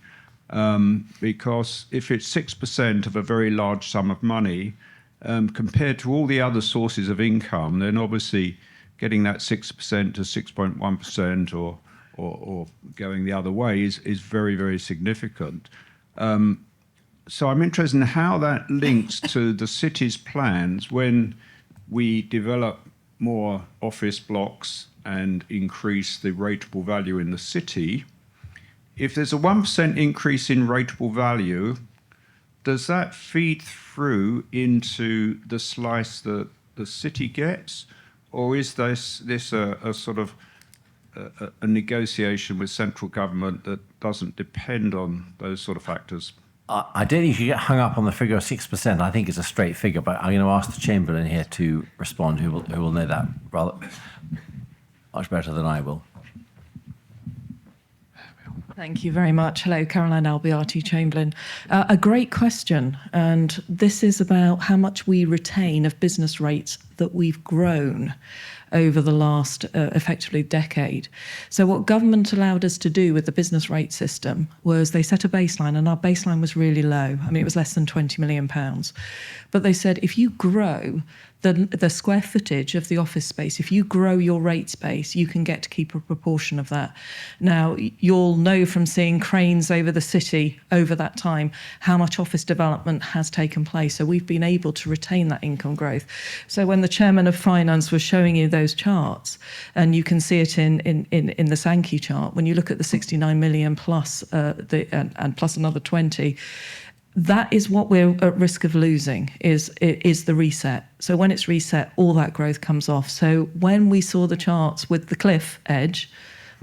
S11: because if it's 6% of a very large sum of money, compared to all the other sources of income, then obviously getting that 6% to 6.1% or going the other way is very, very significant. So I'm interested in how that links to the city's plans when we develop more office blocks and increase the rateable value in the city. If there's a 1% increase in rateable value, does that feed through into the slice that the city gets? Or is this a sort of a negotiation with central government that doesn't depend on those sort of factors?
S3: I don't think you should get hung up on the figure of 6%. I think it's a straight figure, but I'm going to ask the Chamberlain here to respond, who will know that rather much better than I will.
S12: Thank you very much. Hello, Caroline Albiati, Chamberlain. A great question, and this is about how much we retain of business rates that we've grown over the last effectively decade. So what government allowed us to do with the business rate system was they set a baseline, and our baseline was really low. I mean, it was less than £20 million. But they said, if you grow the square footage of the office space, if you grow your rate space, you can get to keep a proportion of that. Now, you'll know from seeing cranes over the city over that time how much office development has taken place. So we've been able to retain that income growth. So when the Chairman of Finance was showing you those charts, and you can see it in the Sankey chart, when you look at the 69 million plus and plus another 20, that is what we're at risk of losing, is the reset. So when it's reset, all that growth comes off. So when we saw the charts with the cliff edge,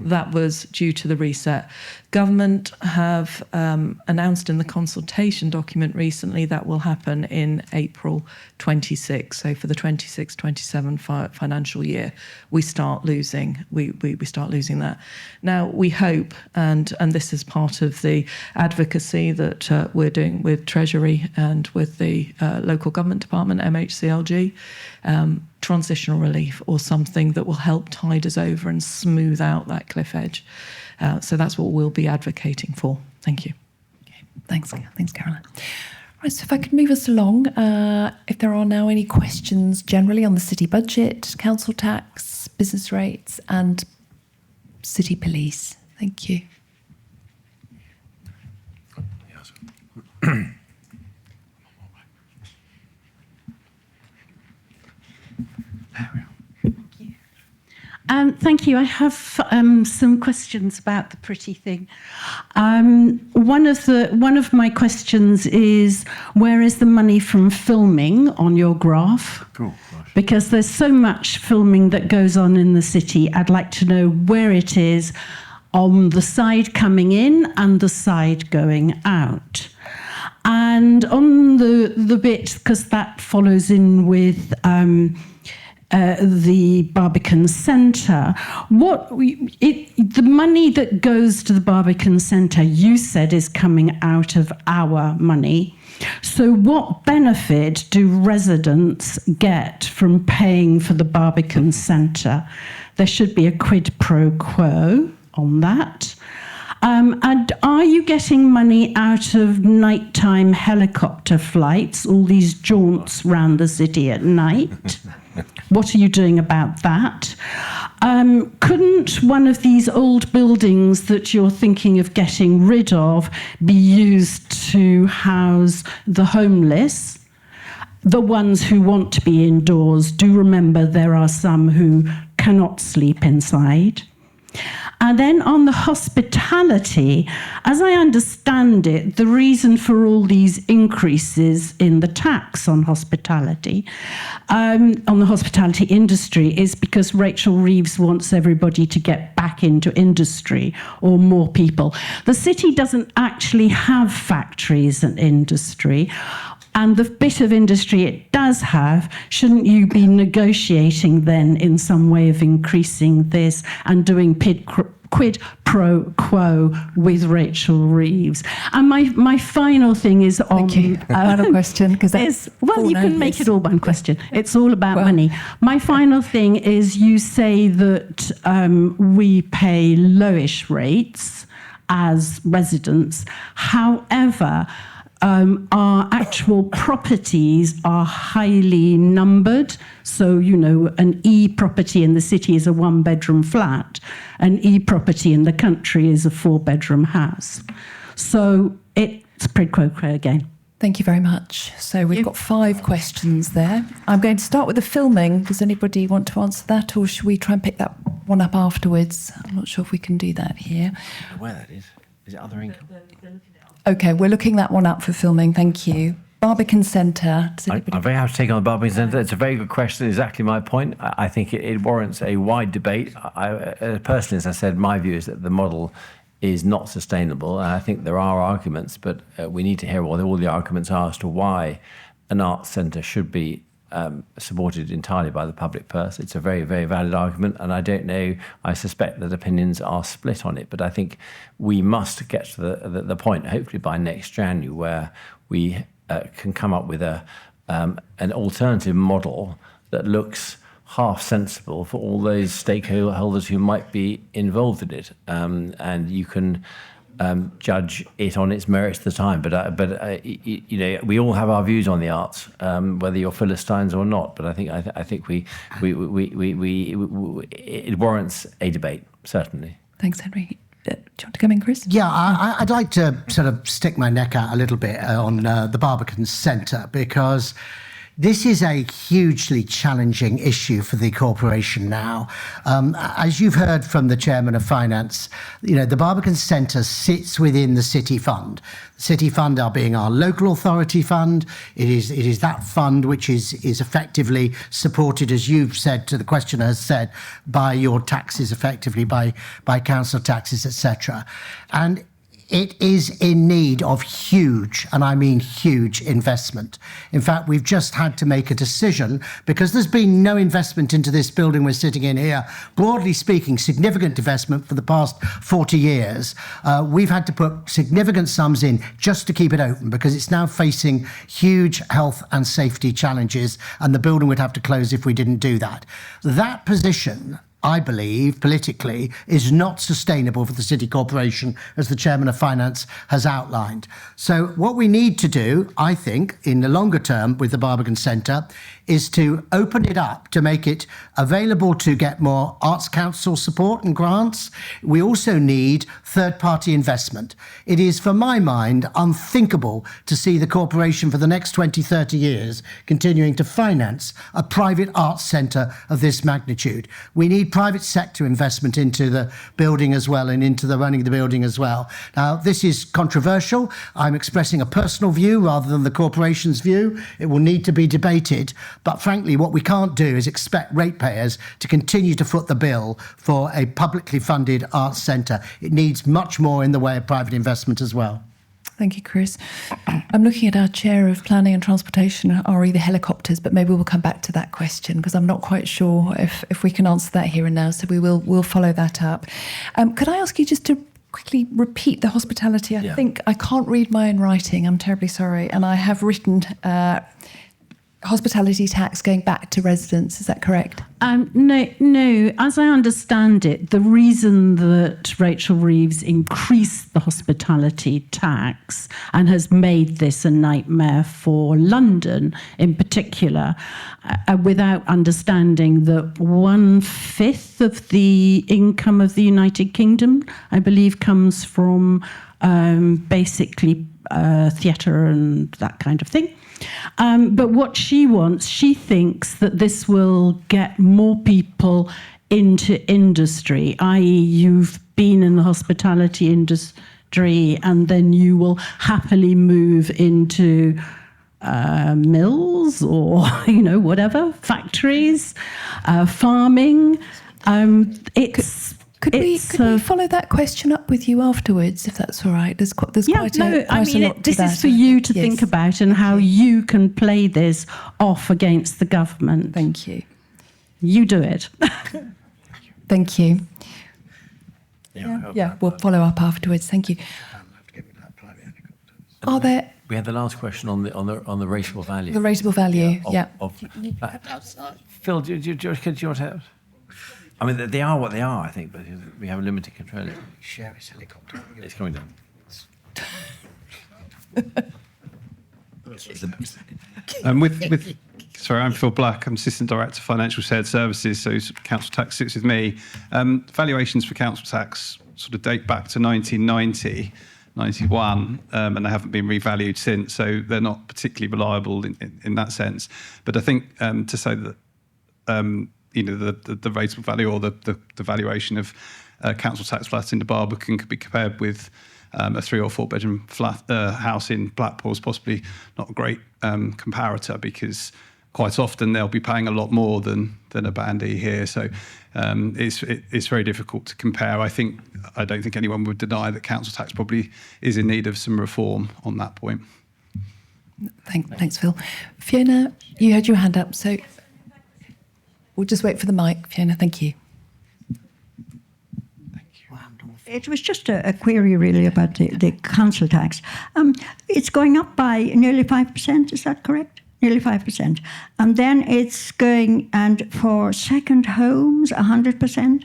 S12: That was due to the reset. Government have announced in the consultation document recently that will happen in April 26. So for the 26-27 financial year, we start losing that. Now we hope, and this is part of the advocacy that we're doing with Treasury and with the local government department, MHCLG, transitional relief or something that will help tide us over and smooth out that cliff edge. So that's what we'll be advocating for. Thank you.
S2: Okay. Thanks, Caroline. Right, so if I could move us along, if there are now any questions generally on the city budget, council tax, business rates and city police. Thank you.
S13: Thank you. I have some questions about the pretty thing. One of my questions is, where is the money from filming on your graph?
S6: Oh,
S13: because there's so much filming that goes on in the city. I'd like to know where it is on the side coming in and the side going out. And on the bit, because that follows in with the Barbican Centre, the money that goes to the Barbican Centre, you said, is coming out of our money. So what benefit do residents get from paying for the Barbican Centre? There should be a quid pro quo on that. And are you getting money out of nighttime helicopter flights, all these jaunts round the city at night? What are you doing about that? Couldn't one of these old buildings that you're thinking of getting rid of be used to house the homeless? The ones who want to be indoors. Do remember there are some who cannot sleep inside. And then on the hospitality, as I understand it, the reason for all these increases in the tax on hospitality, on the hospitality industry, is because Rachel Reeves wants everybody to get back into industry, or more people. The city doesn't actually have factories and industry. And the bit of industry it does have, shouldn't you be negotiating then in some way of increasing this and doing quid pro quo with Rachel Reeves? And my final thing is on...
S2: Thank you. Final question, because that's...
S13: Well, you can make it all one question. It's all about money. My final thing is, you say that we pay lowish rates as residents. However... our actual properties are highly numbered. So, an E property in the city is a 1-bedroom flat. An E property in the country is a 4-bedroom house. So it's quid pro quo again.
S2: Thank you very much. So we've got 5 questions there. I'm going to start with the filming. Does anybody want to answer that, or should we try and pick that one up afterwards? I'm not sure if we can do that here.
S3: I don't know where that is. Is it other income?
S2: Okay, we're looking that one up for filming. Thank you. Barbican Centre.
S3: I'm very happy to take on the Barbican Centre. It's a very good question. Exactly my point. I think it warrants a wide debate. Personally, as I said, my view is that the model is not sustainable. And I think there are arguments, but we need to hear what all the arguments are as to why an arts centre should be supported entirely by the public purse. It's a very, very valid argument, and I don't know, I suspect that opinions are split on it, but I think we must get to the point, hopefully by next January, where we can come up with an alternative model that looks half sensible for all those stakeholders who might be involved in it, and you can judge it on its merits at the time. But we all have our views on the arts, whether you're Philistines or not. But I think it warrants a debate, certainly.
S2: Thanks, Henry. Do you want to come in, Chris?
S1: Yeah, I'd like to sort of stick my neck out a little bit on the Barbican Centre, because This is a hugely challenging issue for the corporation now. As you've heard from the Chairman of Finance, the Barbican Centre sits within the City Fund. The City Fund being our local authority fund. It is that fund which is effectively supported, as you've said, to the questioner has said, by your taxes, effectively by council taxes, etc. And it is in need of huge, and I mean huge, investment. In fact, we've just had to make a decision because there's been no investment into this building we're sitting in here. Broadly speaking, significant investment for the past 40 years. We've had to put significant sums in just to keep it open because it's now facing huge health and safety challenges, and the building would have to close if we didn't do that. That position, I believe, politically, is not sustainable for the City Corporation, as the Chairman of Finance has outlined. So what we need to do, I think, in the longer term with the Barbican Centre, is to open it up to make it available to get more Arts Council support and grants. We also need third-party investment. It is, for my mind, unthinkable to see the corporation for the next 20, 30 years continuing to finance a private arts centre of this magnitude. We need private sector investment into the building as well and into the running of the building as well. Now, this is controversial. I'm expressing a personal view rather than the corporation's view. It will need to be debated. But frankly, what we can't do is expect ratepayers to continue to foot the bill for a publicly funded arts centre. It needs much more in the way of private investment as well.
S2: Thank you, Chris. I'm looking at our Chair of Planning and Transportation, RE the helicopters, but maybe we'll come back to that question because I'm not quite sure if we can answer that here and now, so we'll follow that up. Could I ask you just to quickly repeat the hospitality? I think I can't read my own writing. I'm terribly sorry. And I have written hospitality tax going back to residents. Is that correct?
S13: No. As I understand it, the reason that Rachel Reeves increased the hospitality tax and has made this a nightmare for London in particular, without understanding that 1/5 of the income of the United Kingdom, I believe, comes from basically theatre and that kind of thing. But what she wants, she thinks that this will get more people into industry, i.e. you've been in the hospitality industry and then you will happily move into mills or, whatever, factories, farming.
S2: Could we follow that question up with you afterwards, if that's all right? There's quite a lot to that.
S13: This is for you to think about and how you can play this off against the government.
S2: Thank you.
S13: You do it.
S2: Thank you. Yeah, we'll follow up afterwards. Thank you. Are there?
S3: We had the last question on the rateable value.
S2: The rateable value,
S3: Phil, do you want to help? I mean, they are what they are, I think, but we have a limited control.
S1: Share his helicopter.
S3: It's coming down.
S14: Sorry, I'm Phil Black. I'm Assistant Director of Financial Shared Services, so council tax sits with me. Valuations for council tax sort of date back to 1990, 91, and they haven't been revalued since, so they're not particularly reliable in that sense. But I think to say that the rateable value or the valuation of council tax flats in the Barbican could be compared with a 3 or 4 bedroom flat house in Blackpool is possibly not a great comparator, because quite often they'll be paying a lot more than a Band E here. So it's very difficult to compare. I don't think anyone would deny that council tax probably is in need of some reform on that point.
S2: Thanks, Phil. Fiona, you had your hand up, so we'll just wait for the mic. Fiona, thank you.
S15: It was just a query really about the council tax. It's going up by nearly 5%, is that correct? Nearly 5%. And then it's going, and for second homes, 100%?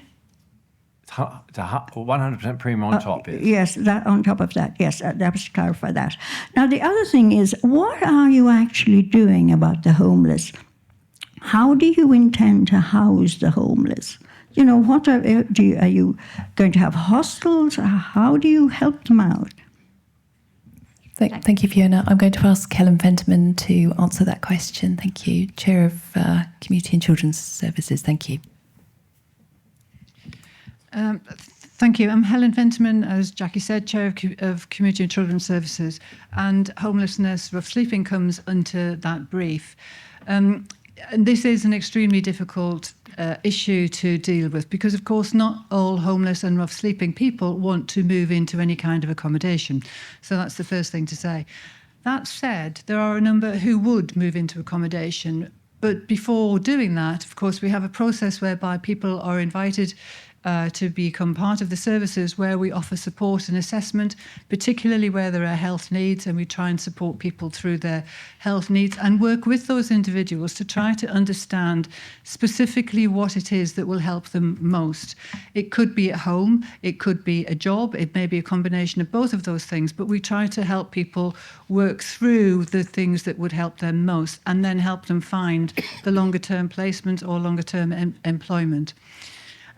S3: 100% premium on top.
S15: Yes, that on top of that. Yes, that was to clarify that. Now, the other thing is, what are you actually doing about the homeless? How do you intend to house the homeless? What are you going to have hostels? How do you help them out?
S2: Thank you, Fiona. I'm going to ask Helen Fentiman to answer that question. Thank you. Chair of Community and Children's Services. Thank you.
S16: Thank you. I'm Helen Fentiman, as Jackie said, Chair of Community and Children's Services, and homelessness, rough sleeping comes into that brief. And this is an extremely difficult issue to deal with because, of course, not all homeless and rough sleeping people want to move into any kind of accommodation. So that's the first thing to say. That said, there are a number who would move into accommodation. But before doing that, of course, we have a process whereby people are invited to become part of the services where we offer support and assessment, particularly where there are health needs, and we try and support people through their health needs and work with those individuals to try to understand specifically what it is that will help them most. It could be at home, it could be a job, it may be a combination of both of those things, but we try to help people work through the things that would help them most and then help them find the longer term placement or longer term employment.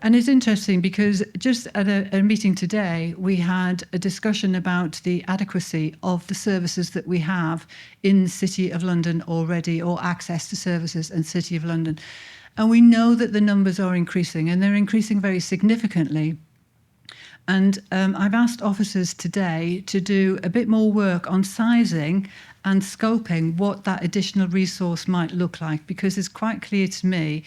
S16: And it's interesting because just at a meeting today, we had a discussion about the adequacy of the services that we have in the City of London already, or access to services in City of London. And we know that the numbers are increasing, and they're increasing very significantly. And I've asked officers today to do a bit more work on sizing and scoping what that additional resource might look like, because it's quite clear to me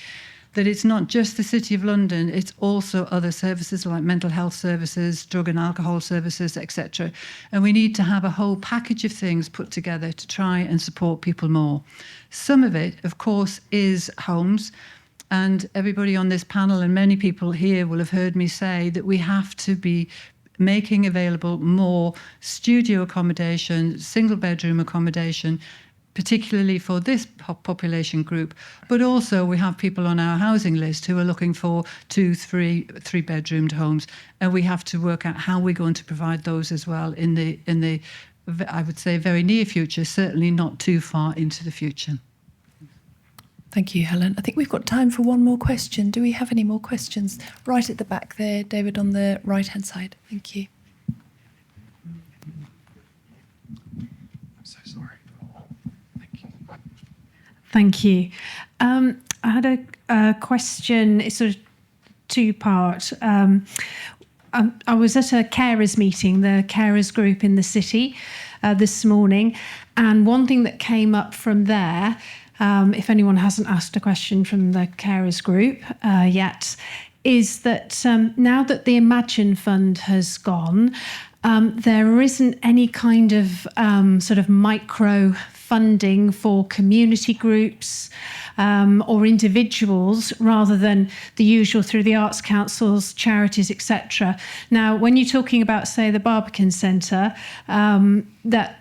S16: that it's not just the City of London, it's also other services like mental health services, drug and alcohol services, etc. And we need to have a whole package of things put together to try and support people more. Some of it, of course, is homes. And everybody on this panel and many people here will have heard me say that we have to be making available more studio accommodation, single bedroom accommodation, particularly for this population group, but also we have people on our housing list who are looking for 2-3 bedroomed homes, and we have to work out how we're going to provide those as well in the I would say very near future, certainly not too far into the future.
S2: Thank you, Helen. I think we've got time for one more question. Do we have any more questions? Right at the back there, David, on the right-hand side. Thank you.
S13: Thank you. I had a question, it's sort of two-part. I was at a carers meeting, the carers group in the city this morning, and one thing that came up from there, if anyone hasn't asked a question from the carers group yet, is that now that the Imagine Fund has gone, there isn't any kind of sort of micro funding for community groups or individuals rather than the usual through the arts councils, charities, etc. Now, when you're talking about, say, the Barbican Centre, that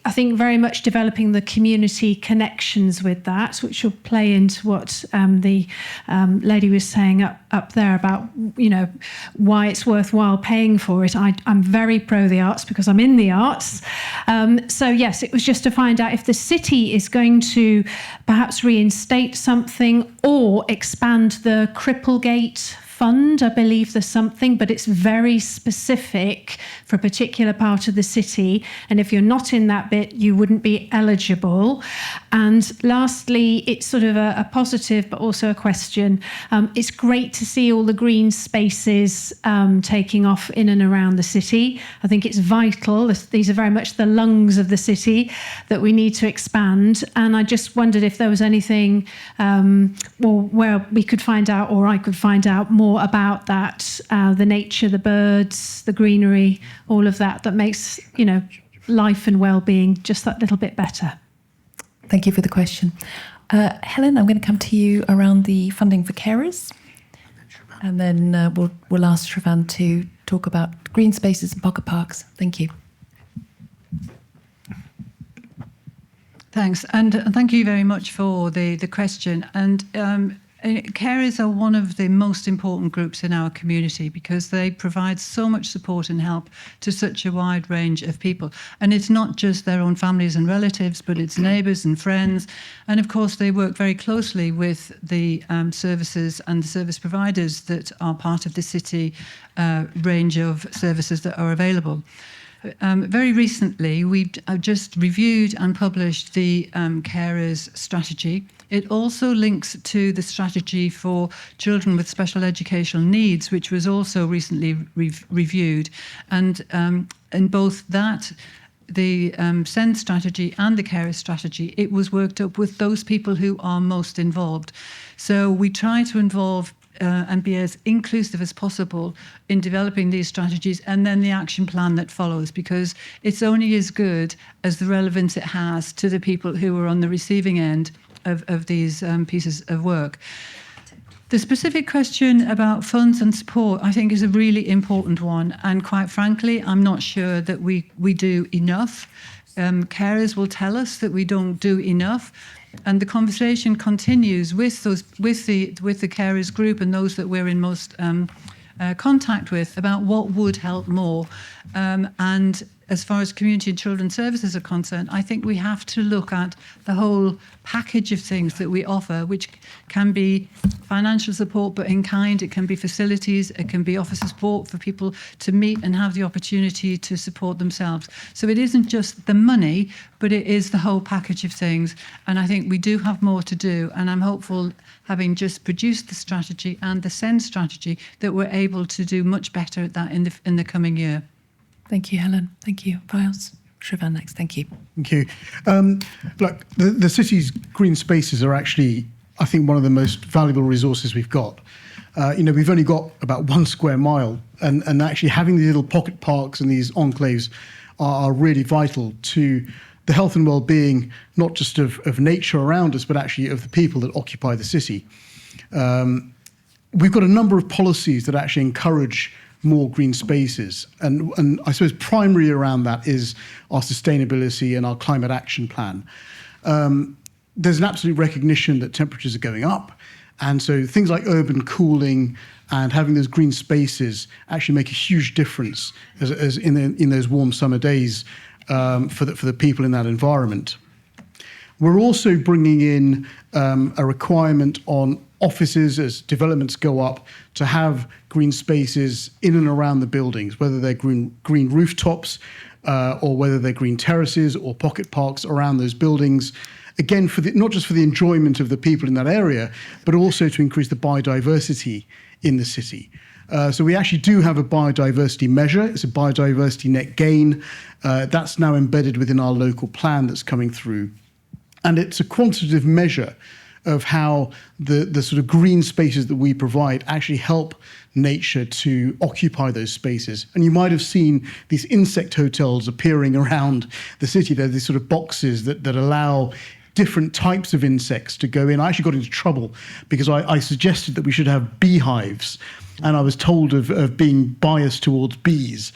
S13: I think very much developing the community connections with that, which will play into what the lady was saying up there about, you know, why it's worthwhile paying for it. I'm very pro the arts because I'm in the arts. So yes, it was just to find out if the city is going to perhaps reinstate something or expand the Cripplegate fund. I believe there's something, but it's very specific for a particular part of the city. And if you're not in that bit, you wouldn't be eligible. And lastly, it's sort of a positive, but also a question. It's great to see all the green spaces taking off in and around the city. I think it's vital. These are very much the lungs of the city that we need to expand. And I just wondered if there was anything where we could find out, or I could find out more about that, the nature, the birds, the greenery, all of that makes, you know, life and well-being just that little bit better.
S2: Thank you for the question. Helen, I'm going to come to you around the funding for carers, and then we'll ask Shravan to talk about green spaces and pocket parks. Thank you.
S16: Thanks, and thank you very much for the question. And carers are one of the most important groups in our community because they provide so much support and help to such a wide range of people. And it's not just their own families and relatives, but it's neighbours and friends. And of course, they work very closely with the services and the service providers that are part of the city range of services that are available. Very recently, we've just reviewed and published the carers strategy. It also links to the strategy for children with special educational needs, which was also recently reviewed. And in both that, the SEND strategy and the carers strategy, it was worked up with those people who are most involved. So we try to involve and be as inclusive as possible in developing these strategies and then the action plan that follows, because it's only as good as the relevance it has to the people who are on the receiving end of these pieces of work. The specific question about funds and support, I think, is a really important one. And quite frankly, I'm not sure that we do enough. Carers will tell us that we don't do enough. And the conversation continues with the carers group and those that we're in most contact with about what would help more. And as far as community and children's services are concerned, I think we have to look at the whole package of things that we offer, which can be financial support, but in kind. It can be facilities, it can be officer support for people to meet and have the opportunity to support themselves. So it isn't just the money, but it is the whole package of things. And I think we do have more to do. And I'm hopeful, having just produced the strategy and the SEND strategy, that we're able to do much better at that in the coming year.
S2: Thank you, Helen. Thank you. Files. Shrivan next. Thank you.
S10: Thank you. Look, the city's green spaces are actually, I think, one of the most valuable resources we've got. We've only got about 1 square mile, and actually having these little pocket parks and these enclaves are really vital to the health and well-being, not just of nature around us, but actually of the people that occupy the city. We've got a number of policies that actually encourage more green spaces. And I suppose primary around that is our sustainability and our climate action plan. There's an absolute recognition that temperatures are going up. And so things like urban cooling and having those green spaces actually make a huge difference as in those warm summer days for the people in that environment. We're also bringing in a requirement on offices as developments go up to have green spaces in and around the buildings, whether they're green rooftops or whether they're green terraces or pocket parks around those buildings. Again, not just for the enjoyment of the people in that area, but also to increase the biodiversity in the city. So we actually do have a biodiversity measure. It's a biodiversity net gain. That's now embedded within our local plan that's coming through. And it's a quantitative measure of how the sort of green spaces that we provide actually help nature to occupy those spaces. And you might have seen these insect hotels appearing around the city. They're these sort of boxes that allow different types of insects to go in. I actually got into trouble because I suggested that we should have beehives, and I was told of being biased towards bees.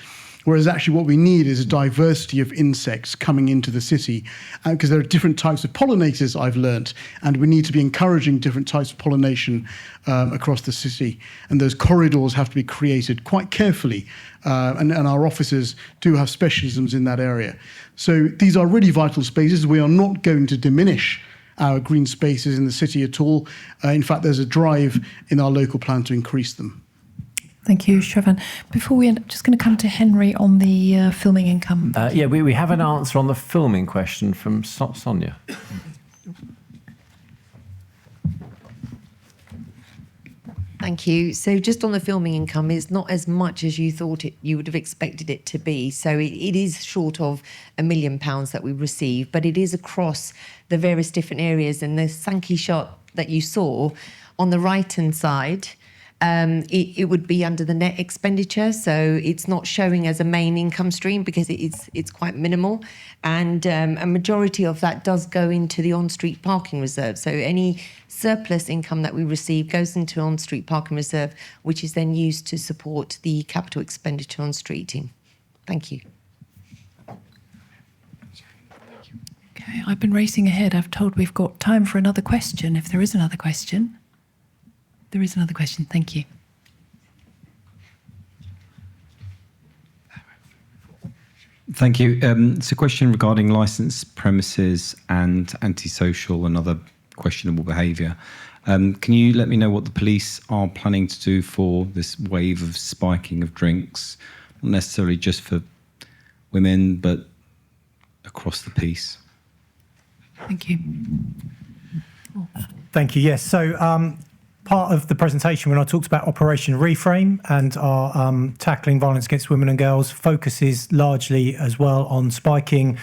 S10: Whereas actually what we need is a diversity of insects coming into the city, because there are different types of pollinators, I've learnt, and we need to be encouraging different types of pollination across the city. And those corridors have to be created quite carefully, and our officers do have specialisms in that area. So these are really vital spaces. We are not going to diminish our green spaces in the city at all. In fact, there's a drive in our local plan to increase them.
S2: Thank you, Shrivan. Before we end up, just going to come to Henry on the filming income.
S3: We have an answer on the filming question from Sonia.
S17: Thank you. So just on the filming income, it's not as much as you thought you would have expected it to be. So it is short of £1 million that we receive, but it is across the various different areas. And the Sankey shot that you saw on the right-hand side, it would be under the net expenditure, so it's not showing as a main income stream because it's quite minimal, and a majority of that does go into the on-street parking reserve. So any surplus income that we receive goes into on-street parking reserve, which is then used to support the capital expenditure on streeting. Thank you.
S2: Okay, I've been racing ahead. I've told we've got time for another question, if there is another question. There is another question. Thank you.
S18: Thank you. It's a question regarding licensed premises and antisocial and other questionable behaviour. Can you let me know what the police are planning to do for this wave of spiking of drinks? Not necessarily just for women, but across the piece?
S2: Thank you.
S4: Thank you. Yes. So part of the presentation, when I talked about Operation Reframe and our tackling violence against women and girls, focuses largely as well on spiking.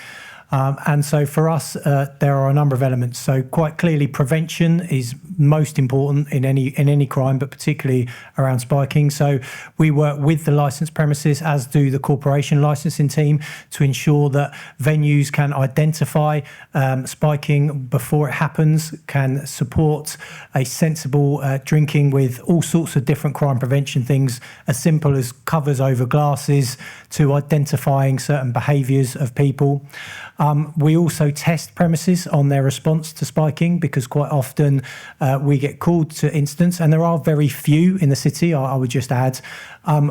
S4: And so for us, there are a number of elements. So quite clearly, prevention is most important in any crime, but particularly around spiking. So we work with the licensed premises, as do the corporation licensing team, to ensure that venues can identify spiking before it happens, can support a sensible drinking with all sorts of different crime prevention things, as simple as covers over glasses to identifying certain behaviours of people. We also test premises on their response to spiking, because quite often we get called to instance, and there are very few in the city, I would just add.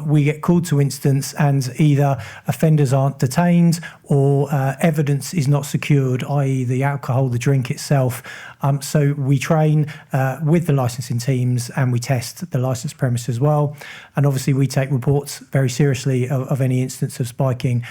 S4: We get called to instance and either offenders aren't detained or evidence is not secured, i.e. the alcohol, the drink itself. So we train with the licensing teams and we test the licensed premise as well. And obviously we take reports very seriously of any instance of spiking.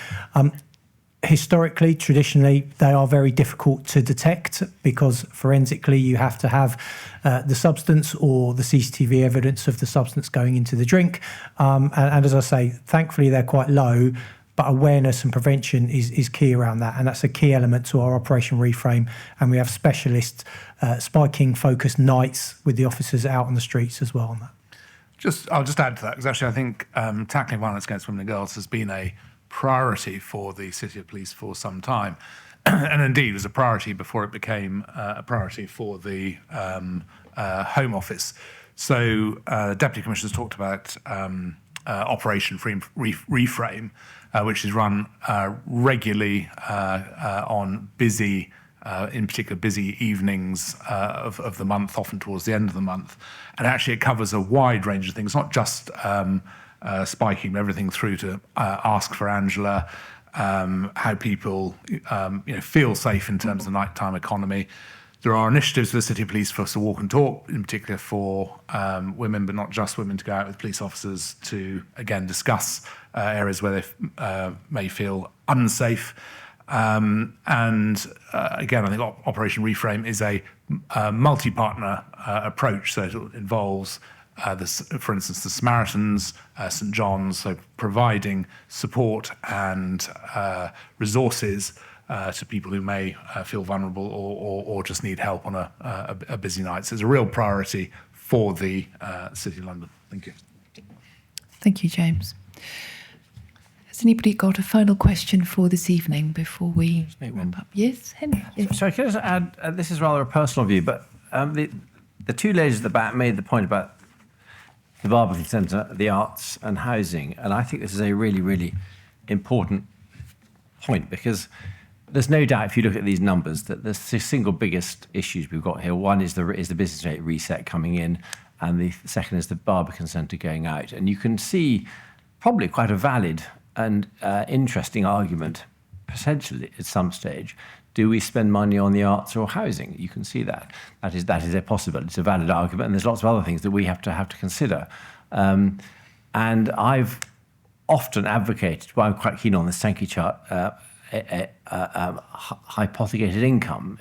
S4: Historically, traditionally, they are very difficult to detect because forensically you have to have the substance or the CCTV evidence of the substance going into the drink. And as I say, thankfully they're quite low, but awareness and prevention is key around that. And that's a key element to our Operation Reframe. And we have specialist spiking focused nights with the officers out on the streets as well on that.
S7: I'll just add to that, because actually I think tackling violence against women and girls has been a priority for the City of Police for some time. And indeed, it was a priority before it became a priority for the Home Office. So Deputy Commissioners talked about Operation Reframe, which is run regularly on busy, in particular busy evenings of the month, often towards the end of the month. And actually it covers a wide range of things, not just spiking everything through to Ask for Angela, how people feel safe in terms of the nighttime economy. There are initiatives for the City Police for us to walk and talk, in particular for women, but not just women, to go out with police officers to, again, discuss areas where they may feel unsafe. And again, I think Operation Reframe is a multi-partner approach, so it involves for instance, the Samaritans, St John's, so providing support and resources to people who may feel vulnerable or just need help on a busy night. So it's a real priority for the City of London. Thank you.
S2: Thank you, James. Has anybody got a final question for this evening before we wrap up? Yes, Henry. Yes.
S3: Sorry, can I just add, this is rather a personal view, but the two ladies at the back made the point about the Barbican Centre, the arts and housing. And I think this is a really, really important point, because there's no doubt, if you look at these numbers, that the single biggest issues we've got here, one is the business rate reset coming in, and the second is the Barbican Centre going out. And you can see probably quite a valid and interesting argument, potentially at some stage. Do we spend money on the arts or housing? You can see that. That is a possibility. It's a valid argument, and there's lots of other things that we have to consider. And I've often advocated, well, I'm quite keen on this Sankey chart, hypothecated income.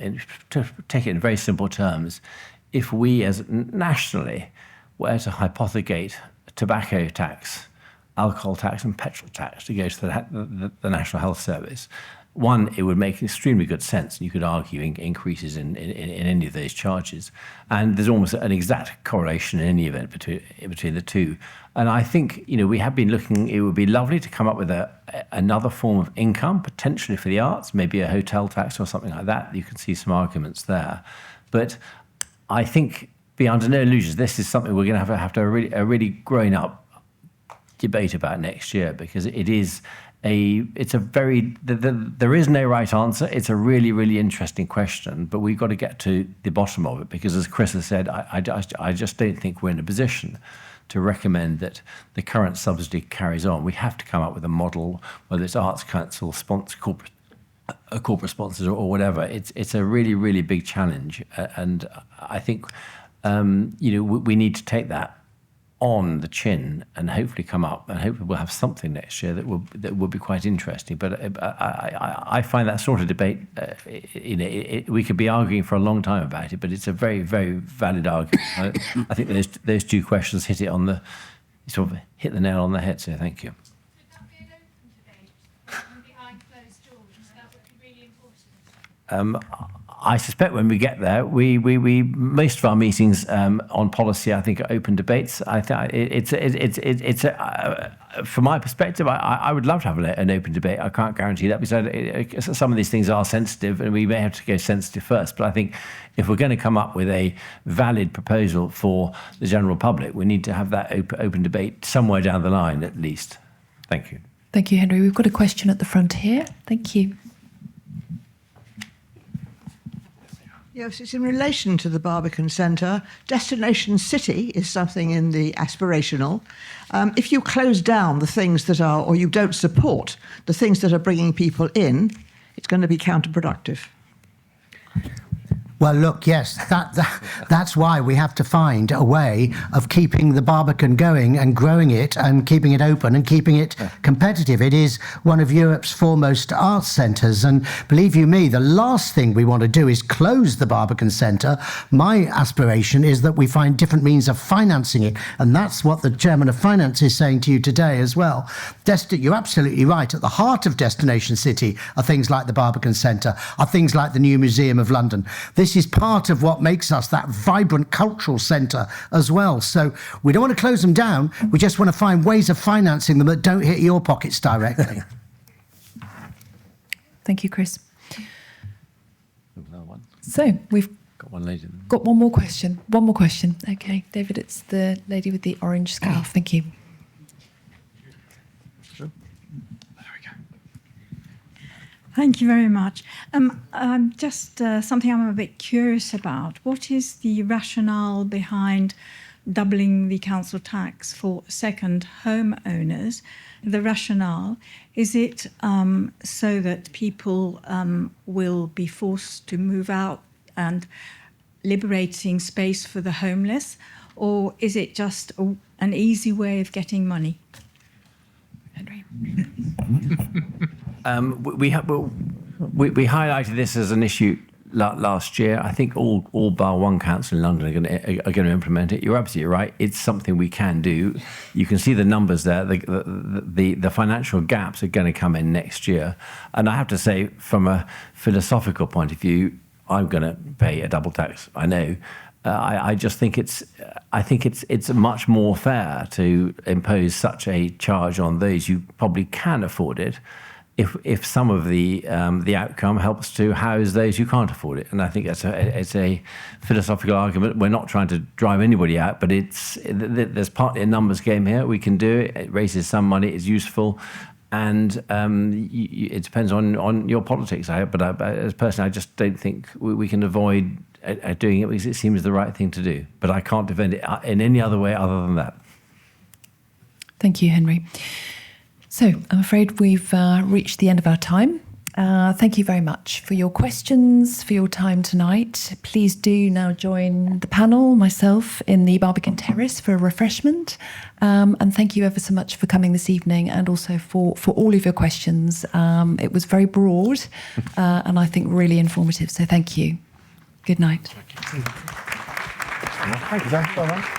S3: To take it in very simple terms, if we as nationally were to hypothecate tobacco tax, alcohol tax and petrol tax to go to the National Health Service, one, it would make extremely good sense, and you could argue increases in any of those charges. And there's almost an exact correlation in any event between the two. And I think, we have been looking, it would be lovely to come up with another form of income, potentially for the arts, maybe a hotel tax or something like that. You can see some arguments there. But I think, be under no illusions, this is something we're going to have to a really grown up debate about next year, because there is no right answer. It's a really, really interesting question, but we've got to get to the bottom of it, because as Chris has said, I just don't think we're in a position to recommend that the current subsidy carries on. We have to come up with a model, whether it's Arts Council, corporate sponsors or whatever. It's a really, really big challenge, and I think we need to take that on the chin and hopefully come up, and hopefully we'll have something next year that will be quite interesting. But I find that sort of debate, we could be arguing for a long time about it, but it's a very, very valid argument. I think those two questions hit the nail on the head. So thank you. I suspect when we get there, we most of our meetings on policy, I think, are open debates. I think it's from my perspective, I would love to have an open debate. I can't guarantee that because some of these things are sensitive, and we may have to go sensitive first. But I think if we're going to come up with a valid proposal for the general public, we need to have that open debate somewhere down the line, at least. Thank you.
S2: Thank you, Henry. We've got a question at the front here. Thank you.
S19: Yes, it's in relation to the Barbican Centre. Destination City is something in the aspirational. If you close down the things that are, or you don't support the things that are bringing people in, it's going to be counterproductive.
S1: Well, look, yes, that's why we have to find a way of keeping the Barbican going and growing it and keeping it open and keeping it competitive. It is one of Europe's foremost arts centres. And believe you me, the last thing we want to do is close the Barbican Centre. My aspiration is that we find different means of financing it. And that's what the Chairman of Finance is saying to you today as well. You're absolutely right. At the heart of Destination City are things like the Barbican Centre, are things like the New Museum of London. This is part of what makes us that vibrant cultural centre as well. So we don't want to close them down. We just want to find ways of financing them that don't hit your pockets directly.
S2: Thank you, Chris.
S3: Another one.
S2: So we've
S3: got one lady.
S2: Got one more question. One more question. Okay, David, it's the lady with the orange scarf. Thank you.
S15: Thank you very much. Just something I'm a bit curious about. What is the rationale behind doubling the council tax for second home owners? The rationale, is it so that people will be forced to move out and liberating space for the homeless? Or is it just an easy way of getting money?
S2: Henry.
S3: We highlighted this as an issue last year. I think all bar one council in London are going to implement it. You're absolutely right. It's something we can do. You can see the numbers there. The financial gaps are going to come in next year. And I have to say, from a philosophical point of view, I'm going to pay a double tax. I know. I just think it's much more fair to impose such a charge on those who probably can afford it, if some of the outcome helps to house those who can't afford it. And I think it's a philosophical argument. We're not trying to drive anybody out, but there's partly a numbers game here. We can do it. It raises some money. It's useful. And it depends on your politics. But as personally, I just don't think we can avoid doing it because it seems the right thing to do. But I can't defend it in any other way other than that.
S2: Thank you, Henry. So I'm afraid we've reached the end of our time. Thank you very much for your questions, for your time tonight. Please do now join the panel, myself, in the Barbican Terrace for a refreshment. And thank you ever so much for coming this evening and also for all of your questions. It was very broad and I think really informative. So thank you. Good night.
S3: Thank you very much.